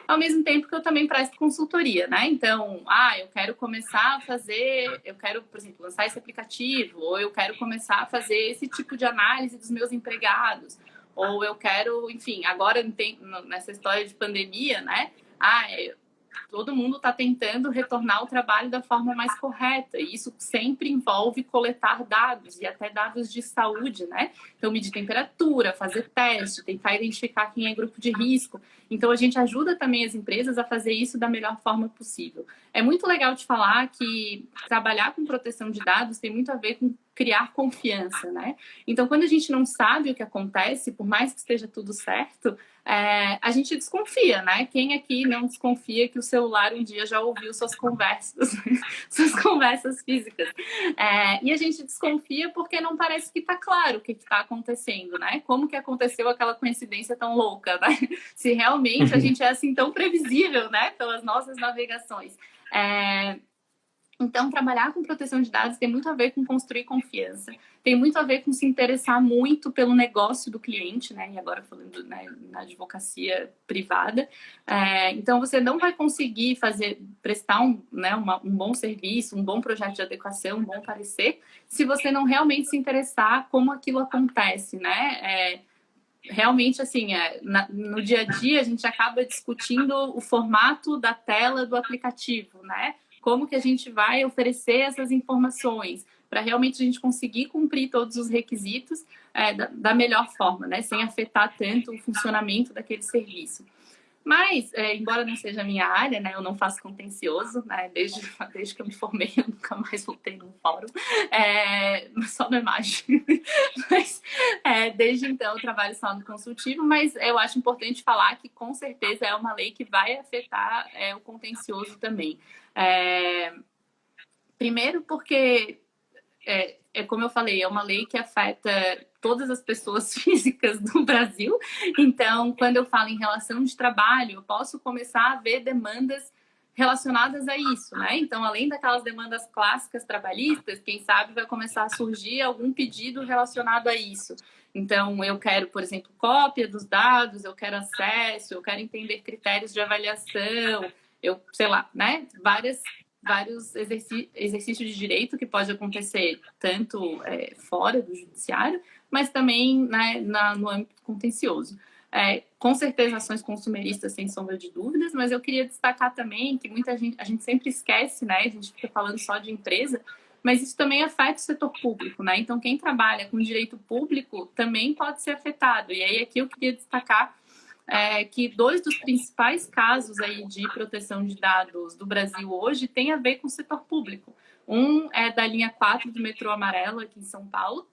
ao mesmo tempo que eu também presto consultoria, né? Então, eu quero começar a fazer, eu quero, por exemplo, lançar esse aplicativo, ou eu quero começar a fazer esse tipo de análise dos meus empregados, ou eu quero, enfim, agora nessa história de pandemia, né? Todo mundo está tentando retornar ao trabalho da forma mais correta, e isso sempre envolve coletar dados, e até dados de saúde, né? Então, medir temperatura, fazer teste, tentar identificar quem é grupo de risco. Então, a gente ajuda também as empresas a fazer isso da melhor forma possível. É muito legal de falar que trabalhar com proteção de dados tem muito a ver com criar confiança, né? Então, quando a gente não sabe o que acontece, por mais que esteja tudo certo, a gente desconfia, né? Quem aqui não desconfia que o celular um dia já ouviu suas conversas, suas conversas físicas? E a gente desconfia porque não parece que está claro o que está acontecendo, né? Como que aconteceu aquela coincidência tão louca, né? Se realmente a gente é assim tão previsível, né? Pelas nossas navegações. Então, trabalhar com proteção de dados tem muito a ver com construir confiança, tem muito a ver com se interessar muito pelo negócio do cliente, né? E agora falando, né, na advocacia privada. Então, você não vai conseguir prestar um bom serviço, um bom projeto de adequação, um bom parecer, se você não realmente se interessar como aquilo acontece, né? Realmente, assim, no dia a dia, a gente acaba discutindo o formato da tela do aplicativo, né? Como que a gente vai oferecer essas informações para realmente a gente conseguir cumprir todos os requisitos da melhor forma, né? Sem afetar tanto o funcionamento daquele serviço. Mas, embora não seja a minha área, né, eu não faço contencioso, né, desde que eu me formei, eu nunca mais voltei num fórum, só no imagem. Mas, desde então, eu trabalho só no consultivo, mas eu acho importante falar que, com certeza, é uma lei que vai afetar o contencioso também. Primeiro porque, como eu falei, é uma lei que afeta todas as pessoas físicas do Brasil. Então, quando eu falo em relação de trabalho, eu posso começar a ver demandas relacionadas a isso, né? Então, além daquelas demandas clássicas trabalhistas, quem sabe vai começar a surgir algum pedido relacionado a isso. Então, eu quero, por exemplo, cópia dos dados, eu quero acesso, eu quero entender critérios de avaliação, sei lá, né? Vários exercícios de direito que pode acontecer tanto fora do judiciário, mas também, né, no âmbito contencioso. Com certeza, ações consumeristas, sem sombra de dúvidas, mas eu queria destacar também que a gente sempre esquece, né, a gente fica falando só de empresa, mas isso também afeta o setor público, né? Então, quem trabalha com direito público também pode ser afetado. E aí, aqui eu queria destacar que 2 dos principais casos aí de proteção de dados do Brasil hoje tem a ver com o setor público. Um é da linha 4 do metrô amarelo aqui em São Paulo,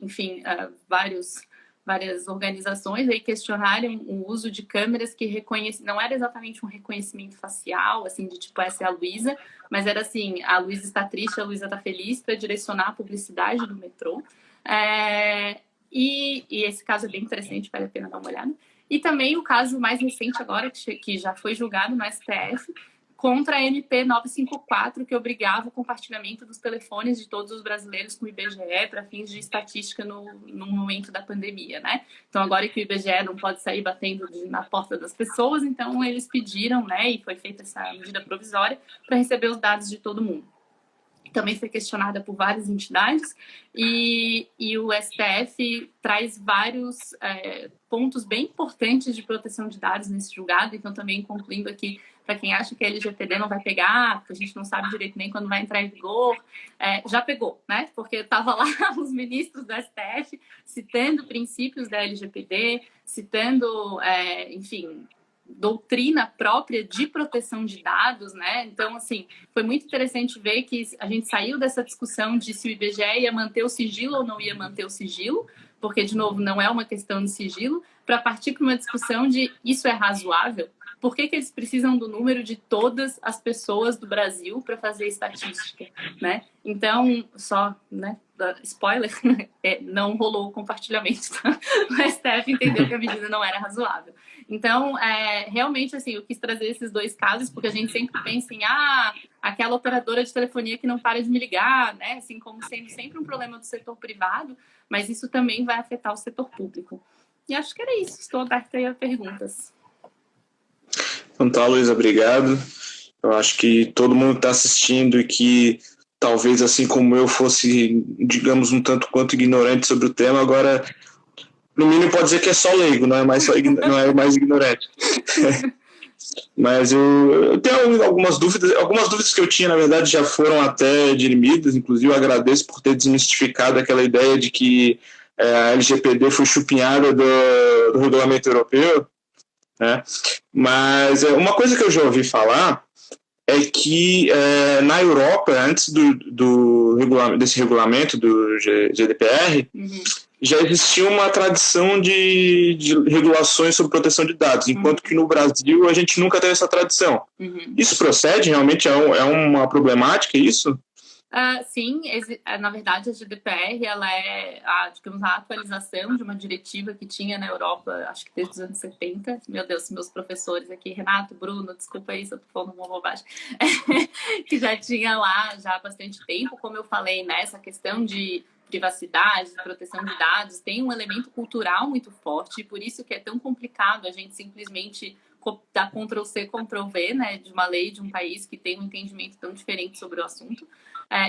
enfim, várias organizações aí questionaram o uso de câmeras que não era exatamente um reconhecimento facial, assim, de tipo, essa é a Luísa, mas era assim, a Luísa está triste, a Luísa está feliz, para direcionar a publicidade do metrô. E esse caso é bem interessante, vale a pena dar uma olhada. E também o caso mais recente agora, que já foi julgado no STF, contra a MP 954, que obrigava o compartilhamento dos telefones de todos os brasileiros com o IBGE para fins de estatística no momento da pandemia, né? Então, agora que o IBGE não pode sair batendo na porta das pessoas, então eles pediram, né, e foi feita essa medida provisória para receber os dados de todo mundo. Também foi questionada por várias entidades e o STF traz vários pontos bem importantes de proteção de dados nesse julgado. Então, também concluindo aqui, para quem acha que a LGPD não vai pegar, porque a gente não sabe direito nem quando vai entrar em vigor, já pegou, né? Porque estava lá os ministros do STF citando princípios da LGPD, citando, enfim, doutrina própria de proteção de dados, né? Então, assim, foi muito interessante ver que a gente saiu dessa discussão de se o IBGE ia manter o sigilo ou não ia manter o sigilo, porque, de novo, não é uma questão de sigilo, para partir para uma discussão de isso é razoável? Por que eles precisam do número de todas as pessoas do Brasil para fazer estatística, né? Então, só, né, spoiler, não rolou o compartilhamento, tá? O STF entendeu que a medida não era razoável. Então, realmente, assim, eu quis trazer esses 2 casos, porque a gente sempre pensa em, aquela operadora de telefonia que não para de me ligar, né? Assim, como sendo sempre um problema do setor privado, mas isso também vai afetar o setor público. E acho que era isso. Estou aberta aí a perguntas. Tá, Luísa, obrigado. Eu acho que todo mundo está assistindo e que talvez, assim como eu, fosse, digamos, um tanto quanto ignorante sobre o tema, agora, no mínimo, pode dizer que é só leigo, não é mais, não é mais ignorante. Mas eu tenho algumas dúvidas que eu tinha, na verdade, já foram até dirimidas, inclusive eu agradeço por ter desmistificado aquela ideia de que a LGPD foi chupinhada do regulamento europeu, né? Mas uma coisa que eu já ouvi falar é que na Europa, antes desse regulamento do GDPR, já existia uma tradição de regulações sobre proteção de dados, enquanto que no Brasil a gente nunca teve essa tradição. Isso procede? Realmente é uma problemática isso? Sim, na verdade a GDPR ela é digamos, a atualização de uma diretiva que tinha na Europa, acho que desde os anos 70. Meu Deus, meus professores aqui, Renato, Bruno, desculpa aí se eu tô falando uma bobagem, que já tinha lá já há bastante tempo, como eu falei, né, essa questão de privacidade, proteção de dados, tem um elemento cultural muito forte, e por isso que é tão complicado a gente simplesmente dar Ctrl+C, Ctrl+V, né, de uma lei de um país que tem um entendimento tão diferente sobre o assunto.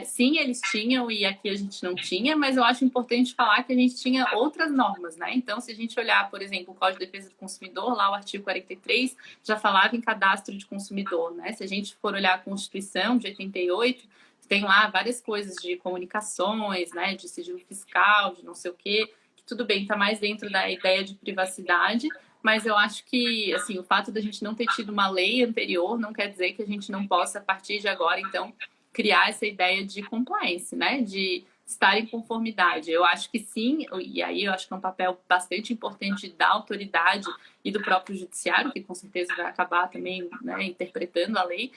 Sim, eles tinham e aqui a gente não tinha, mas eu acho importante falar que a gente tinha outras normas, né? Então, se a gente olhar, por exemplo, o Código de Defesa do Consumidor, lá o artigo 43 já falava em cadastro de consumidor, né? Se a gente for olhar a Constituição de 88, tem lá várias coisas de comunicações, né? De sigilo fiscal, de não sei o quê, que tudo bem, está mais dentro da ideia de privacidade, mas eu acho que, assim, o fato da gente não ter tido uma lei anterior não quer dizer que a gente não possa, a partir de agora, então, criar essa ideia de compliance, né? De estar em conformidade. Eu acho que sim, e aí eu acho que é um papel bastante importante da autoridade e do próprio judiciário, que com certeza vai acabar também, né, interpretando a lei,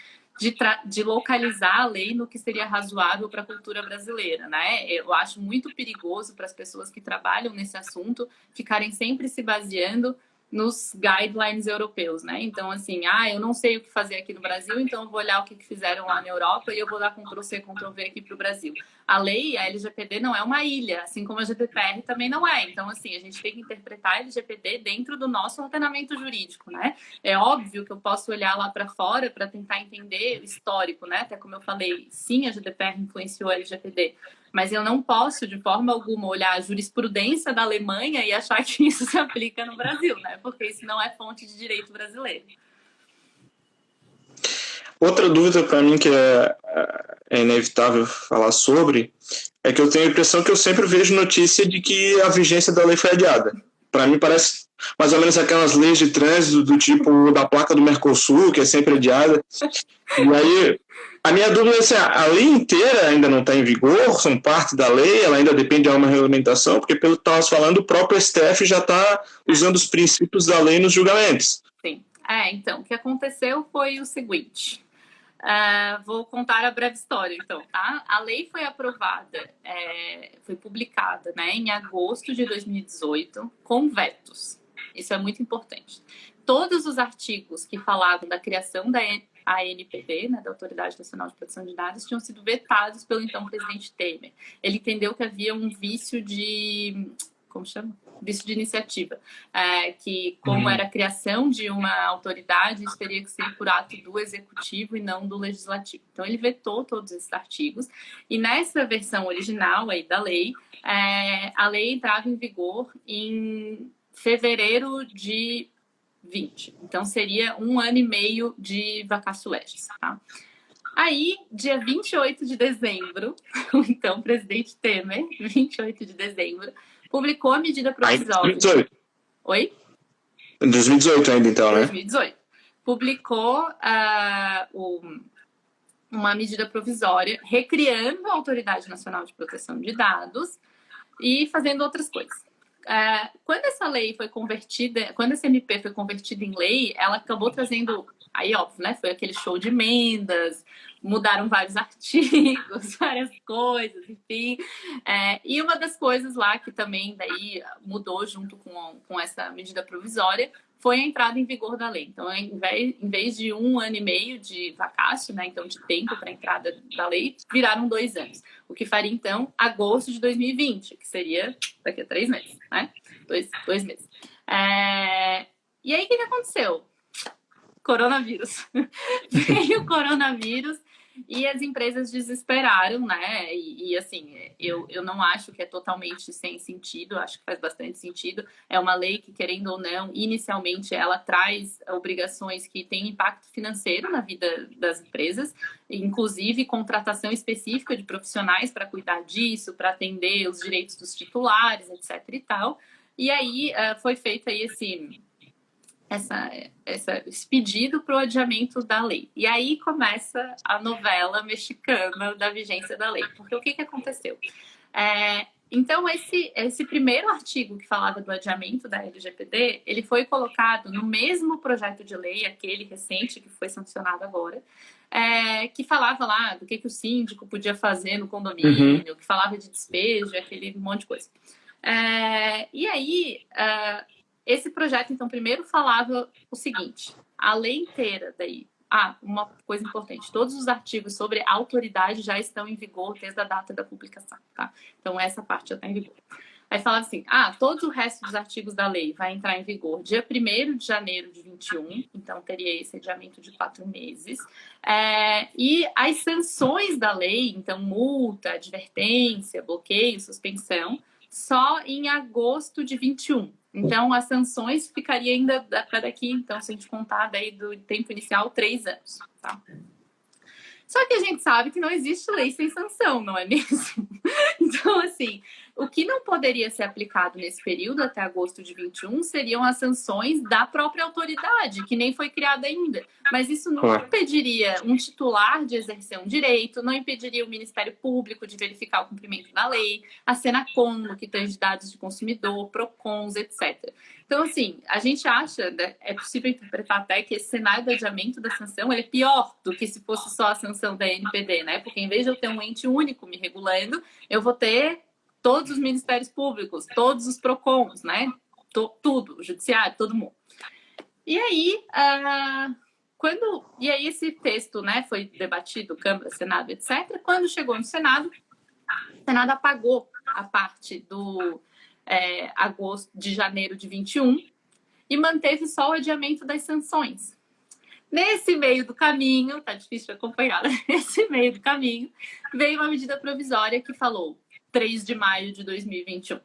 de localizar a lei no que seria razoável para a cultura brasileira, né? Eu acho muito perigoso para as pessoas que trabalham nesse assunto ficarem sempre se baseando nos guidelines europeus, né? Então, assim, eu não sei o que fazer aqui no Brasil, então eu vou olhar o que fizeram lá na Europa e eu vou dar Ctrl+C, Ctrl+V aqui para o Brasil. A lei, a LGPD, não é uma ilha, assim como a GDPR também não é. Então, assim, a gente tem que interpretar a LGPD dentro do nosso ordenamento jurídico, né? É óbvio que eu posso olhar lá para fora para tentar entender o histórico, né? Até como eu falei, sim, a GDPR influenciou a LGPD, mas eu não posso, de forma alguma, olhar a jurisprudência da Alemanha e achar que isso se aplica no Brasil, né? Porque isso não é fonte de direito brasileiro. Outra dúvida para mim que é inevitável falar sobre é que eu tenho a impressão que eu sempre vejo notícia de que a vigência da lei foi adiada. Para mim parece mais ou menos aquelas leis de trânsito do tipo da placa do Mercosul, que é sempre adiada. E aí, a minha dúvida é se a lei inteira ainda não está em vigor, são parte da lei, ela ainda depende de uma regulamentação, porque pelo que estávamos falando, o próprio STF já está usando os princípios da lei nos julgamentos. Sim. Então, o que aconteceu foi o seguinte. Vou contar a breve história, então, tá? A lei foi aprovada, foi publicada, né, em agosto de 2018, com vetos. Isso é muito importante. Todos os artigos que falavam da criação da ANPD, né, da Autoridade Nacional de Proteção de Dados, tinham sido vetados pelo então presidente Temer. Ele entendeu que havia um vício de... como chama? Vício de iniciativa, que como era a criação de uma autoridade, isso teria que ser por ato do executivo e não do legislativo. Então ele vetou todos esses artigos e nessa versão original aí da lei, a lei entrava em vigor em fevereiro de 20. Então seria 1 ano e meio de vacatio legis, tá? Aí, dia 28 de dezembro, o então presidente Temer, 28 de dezembro, publicou a medida provisória. 2018. Oi? 2018 ainda, então, né? 2018. Publicou uma medida provisória recriando a Autoridade Nacional de Proteção de Dados e fazendo outras coisas. Quando essa lei foi convertida, quando essa MP foi convertida em lei, ela acabou trazendo, aí óbvio, né? Foi aquele show de emendas, mudaram vários artigos, várias coisas, enfim. E uma das coisas lá que também daí mudou junto com essa medida provisória foi a entrada em vigor da lei. Então, em vez de 1 ano e meio de vacácio, né, então de tempo para a entrada da lei, viraram 2 anos. O que faria, então, agosto de 2020, que seria daqui a 3 meses, né? 2 meses. E aí, o que aconteceu? coronavírus. Veio o coronavírus e as empresas desesperaram, né? E assim, eu não acho que é totalmente sem sentido, acho que faz bastante sentido. É uma lei que, querendo ou não, inicialmente ela traz obrigações que têm impacto financeiro na vida das empresas, inclusive contratação específica de profissionais para cuidar disso, para atender os direitos dos titulares, etc. e tal. E aí foi feito aí esse pedido para o adiamento da lei. E aí começa a novela mexicana da vigência da lei. Porque o que aconteceu? Então, esse primeiro artigo que falava do adiamento da LGPD, ele foi colocado no mesmo projeto de lei, aquele recente que foi sancionado agora, que falava lá do que o síndico podia fazer no condomínio, que falava de despejo, aquele monte de coisa. E aí, esse projeto, então, primeiro falava o seguinte, a lei inteira daí, uma coisa importante, todos os artigos sobre autoridade já estão em vigor desde a data da publicação, tá? Então, essa parte já está em vigor. Aí falava assim, todo o resto dos artigos da lei vai entrar em vigor dia 1º de janeiro de 21, então teria esse adiamento de 4 meses. E as sanções da lei, então multa, advertência, bloqueio, suspensão, só em agosto de 21. Então, as sanções ficariam ainda para daqui, então, se a gente contar daí do tempo inicial, 3 anos, tá? Só que a gente sabe que não existe lei sem sanção, não é mesmo? Então, assim, o que não poderia ser aplicado nesse período, até agosto de 21, seriam as sanções da própria autoridade, que nem foi criada ainda. Mas isso não impediria um titular de exercer um direito, não impediria o Ministério Público de verificar o cumprimento da lei, a Senacom, no que tange dados de consumidor, PROCONs, etc. Então, assim, a gente acha, né, é possível interpretar até que esse cenário do adiamento da sanção é pior do que se fosse só a sanção da NPD, né? Porque em vez de eu ter um ente único me regulando, eu vou ter todos os ministérios públicos, todos os PROCONs, né? Tudo, o judiciário, todo mundo. E aí, aí esse texto, né, foi debatido, Câmara, Senado, etc. Quando chegou no Senado, o Senado apagou a parte do agosto de janeiro de 21 e manteve só o adiamento das sanções. Nesse meio do caminho, tá difícil de acompanhar, nesse meio do caminho, veio uma medida provisória que falou 3 de maio de 2021.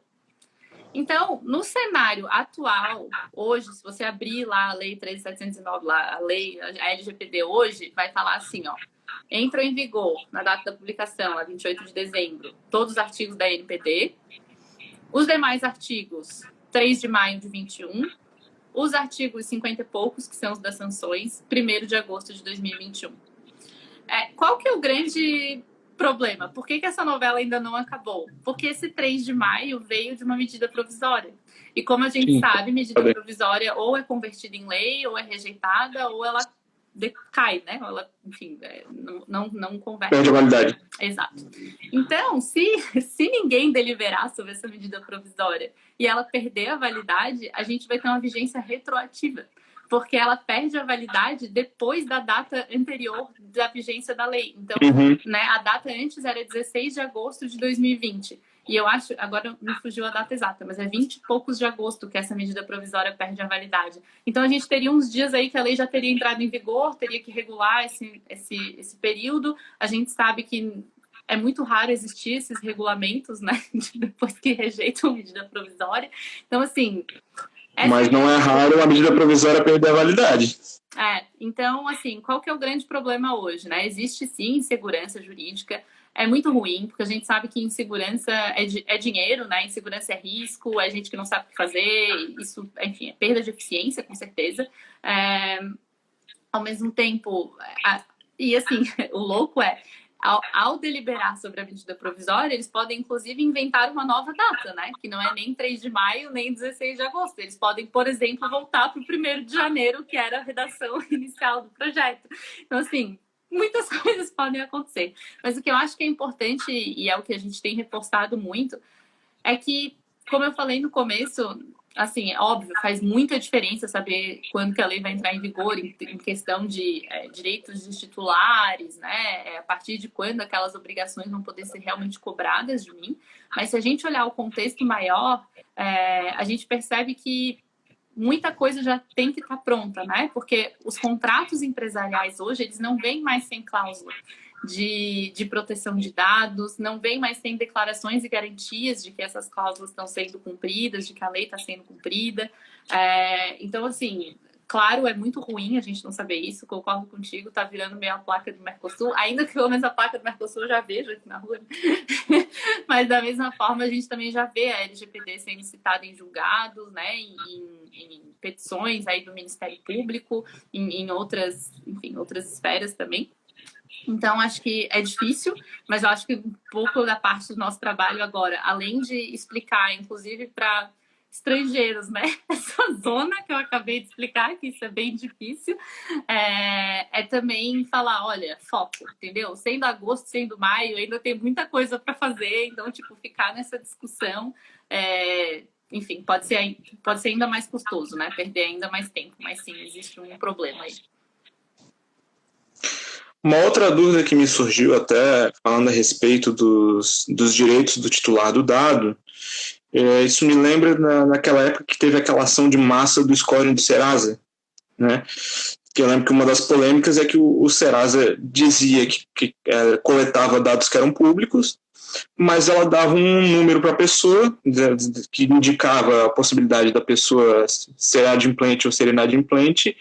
Então, no cenário atual, hoje, se você abrir lá a Lei 3.709, lá, a LGPD hoje, vai falar assim, entram em vigor, na data da publicação, a 28 de dezembro, todos os artigos da NPD, os demais artigos, 3 de maio de 21, os artigos 50 e poucos, que são os das sanções, 1º de agosto de 2021. Qual que é o grande problema? Por que essa novela ainda não acabou? Porque esse 3 de maio veio de uma medida provisória. E como a gente sabe, medida provisória ou é convertida em lei, ou é rejeitada, ou ela decai, né? Ou ela, enfim, não converte. Perde a validade. Exato. Então, se ninguém deliberar sobre essa medida provisória e ela perder a validade, a gente vai ter uma vigência retroativa, porque ela perde a validade depois da data anterior da vigência da lei. Então, né, a data antes era 16 de agosto de 2020. E eu acho, agora me fugiu a data exata, mas é 20 e poucos de agosto que essa medida provisória perde a validade. Então, a gente teria uns dias aí que a lei já teria entrado em vigor, teria que regular esse período. A gente sabe que é muito raro existir esses regulamentos, né, depois que rejeitam a medida provisória. Então, assim... Mas não é raro a medida provisória perder a validade. Então, assim, qual que é o grande problema hoje, né? Existe, sim, insegurança jurídica, é muito ruim, porque a gente sabe que insegurança é dinheiro, né? Insegurança é risco, é gente que não sabe o que fazer, isso, enfim, é perda de eficiência, com certeza. Ao mesmo tempo, e assim, o louco ao deliberar sobre a medida provisória, eles podem, inclusive, inventar uma nova data, né? Que não é nem 3 de maio, nem 16 de agosto. Eles podem, por exemplo, voltar para o 1º de janeiro, que era a redação inicial do projeto. Então, assim, muitas coisas podem acontecer. Mas o que eu acho que é importante, e é o que a gente tem reforçado muito, é que, como eu falei no começo... Assim, é óbvio, faz muita diferença saber quando que a lei vai entrar em vigor em questão de direitos dos titulares, né? A partir de quando aquelas obrigações vão poder ser realmente cobradas de mim. Mas se a gente olhar o contexto maior, a gente percebe que muita coisa já tem que estar pronta, né? Porque os contratos empresariais hoje, eles não vêm mais sem cláusula de proteção de dados, não vem mais sem declarações e garantias de que essas cláusulas estão sendo cumpridas, de que a lei está sendo cumprida. Então, assim, claro, é muito ruim a gente não saber isso, concordo contigo, tá virando meio a placa do Mercosul, ainda que pelo menos a placa do Mercosul eu já vejo aqui na rua, mas da mesma forma a gente também já vê a LGPD sendo citada em julgados, né, em petições aí do Ministério Público, em outras, enfim, outras esferas também. Então, acho que é difícil, mas eu acho que um pouco da parte do nosso trabalho agora, além de explicar, inclusive para estrangeiros, né? Essa zona que eu acabei de explicar, que isso é bem difícil, é também falar, olha, foco, entendeu? Sendo agosto, sendo maio, ainda tem muita coisa para fazer, então, tipo, ficar nessa discussão, enfim, pode ser ainda mais custoso, né? Perder ainda mais tempo, mas sim, existe um problema aí. Uma outra dúvida que me surgiu até falando a respeito dos direitos do titular do dado, isso me lembra naquela época que teve aquela ação de massa do scoring do Serasa, né? Que eu lembro que uma das polêmicas é que o Serasa dizia que coletava dados que eram públicos, mas ela dava um número para a pessoa, que indicava a possibilidade da pessoa ser adimplente ou ser inadimplente,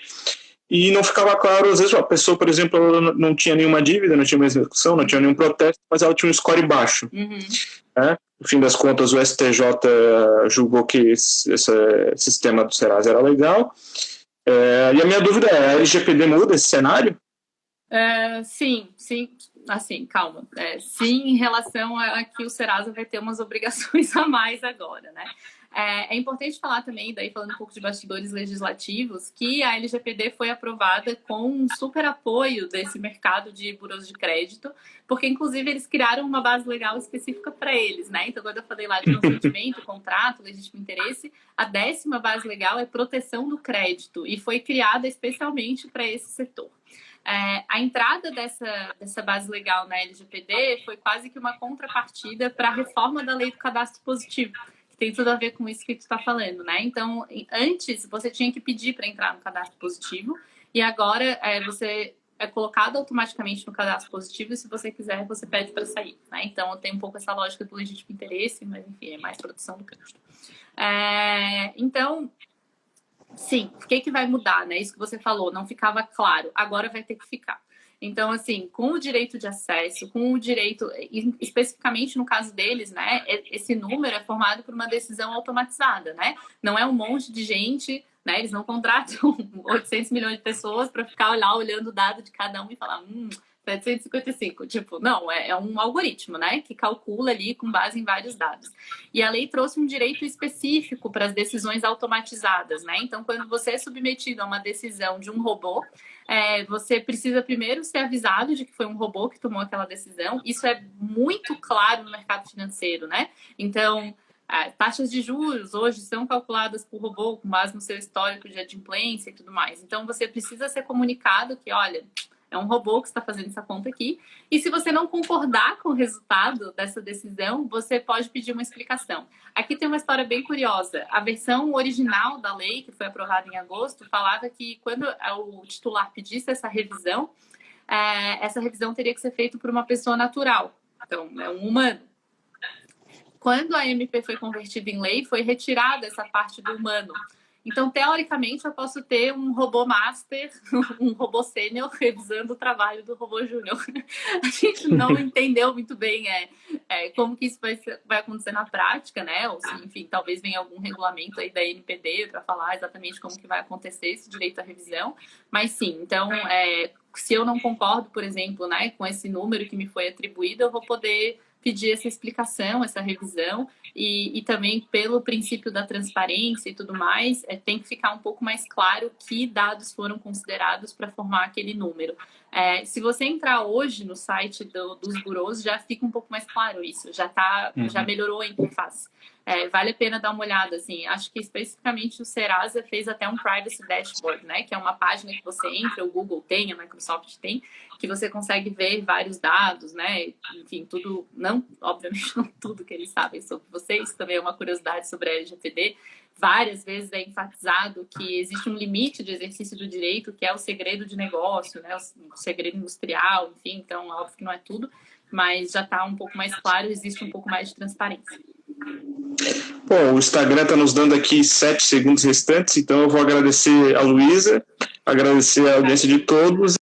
e não ficava claro, às vezes a pessoa, por exemplo, ela não tinha nenhuma dívida, não tinha uma execução, não tinha nenhum protesto, mas ela tinha um score baixo. Uhum. No fim das contas, o STJ julgou que esse sistema do Serasa era legal. E a minha dúvida é, a LGPD muda esse cenário? Sim, assim, calma. Sim, em relação a que o Serasa vai ter umas obrigações a mais agora, né? É importante falar também, daí falando um pouco de bastidores legislativos, que a LGPD foi aprovada com um super apoio desse mercado de buros de crédito, porque inclusive eles criaram uma base legal específica para eles, né? Então, quando eu falei lá de consentimento, contrato, legítimo interesse, a 10ª base legal é proteção do crédito e foi criada especialmente para esse setor. A entrada dessa base legal na LGPD foi quase que uma contrapartida para a reforma da lei do cadastro positivo, que tem tudo a ver com isso que tu está falando, né? Então, antes você tinha que pedir para entrar no cadastro positivo e agora você é colocado automaticamente no cadastro positivo e se você quiser, você pede para sair, né? Então, tem um pouco essa lógica do legítimo interesse, mas enfim, é mais proteção do crédito. Então, sim, o que vai mudar, né? Isso que você falou, não ficava claro, agora vai ter que ficar. Então, assim, com o direito de acesso, com o direito, especificamente no caso deles, né? Esse número é formado por uma decisão automatizada, né? Não é um monte de gente, né? Eles não contratam 800 milhões de pessoas para ficar lá olhando o dado de cada um e falar, 755, tipo, não, é um algoritmo, né, que calcula ali com base em vários dados. E a lei trouxe um direito específico para as decisões automatizadas, né, então quando você é submetido a uma decisão de um robô, você precisa primeiro ser avisado de que foi um robô que tomou aquela decisão, isso é muito claro no mercado financeiro, né, então taxas de juros hoje são calculadas por robô com base no seu histórico de adimplência e tudo mais, então você precisa ser comunicado que, olha, é um robô que está fazendo essa conta aqui. E se você não concordar com o resultado dessa decisão, você pode pedir uma explicação. Aqui tem uma história bem curiosa. A versão original da lei, que foi aprovada em agosto, falava que quando o titular pedisse essa revisão teria que ser feita por uma pessoa natural. Então, é um humano. Quando a MP foi convertida em lei, foi retirada essa parte do humano. Então, teoricamente, eu posso ter um robô master, um robô sênior revisando o trabalho do robô júnior. A gente não entendeu muito bem como que isso vai acontecer na prática, né? Ou se, enfim, talvez venha algum regulamento aí da NPD para falar exatamente como que vai acontecer esse direito à revisão. Mas sim, então, se eu não concordo, por exemplo, né, com esse número que me foi atribuído, eu vou poder pedir essa explicação, essa revisão, e também pelo princípio da transparência e tudo mais, tem que ficar um pouco mais claro que dados foram considerados para formar aquele número. Se você entrar hoje no site dos burôs, já fica um pouco mais claro isso, já melhorou a interface. vale a pena dar uma olhada, assim. Acho que especificamente o Serasa fez até um Privacy Dashboard, né? Que é uma página que você entra, o Google tem, a Microsoft tem, que você consegue ver vários dados, né? Enfim, tudo, não, obviamente, não tudo que eles sabem sobre vocês, também é uma curiosidade sobre a LGPD. Várias vezes é enfatizado que existe um limite de exercício do direito, que é o segredo de negócio, né? O segredo industrial, enfim, então, óbvio que não é tudo, mas já está um pouco mais claro, existe um pouco mais de transparência. Bom, o Instagram está nos dando aqui 7 segundos restantes, então eu vou agradecer a Luísa, agradecer a audiência de todos.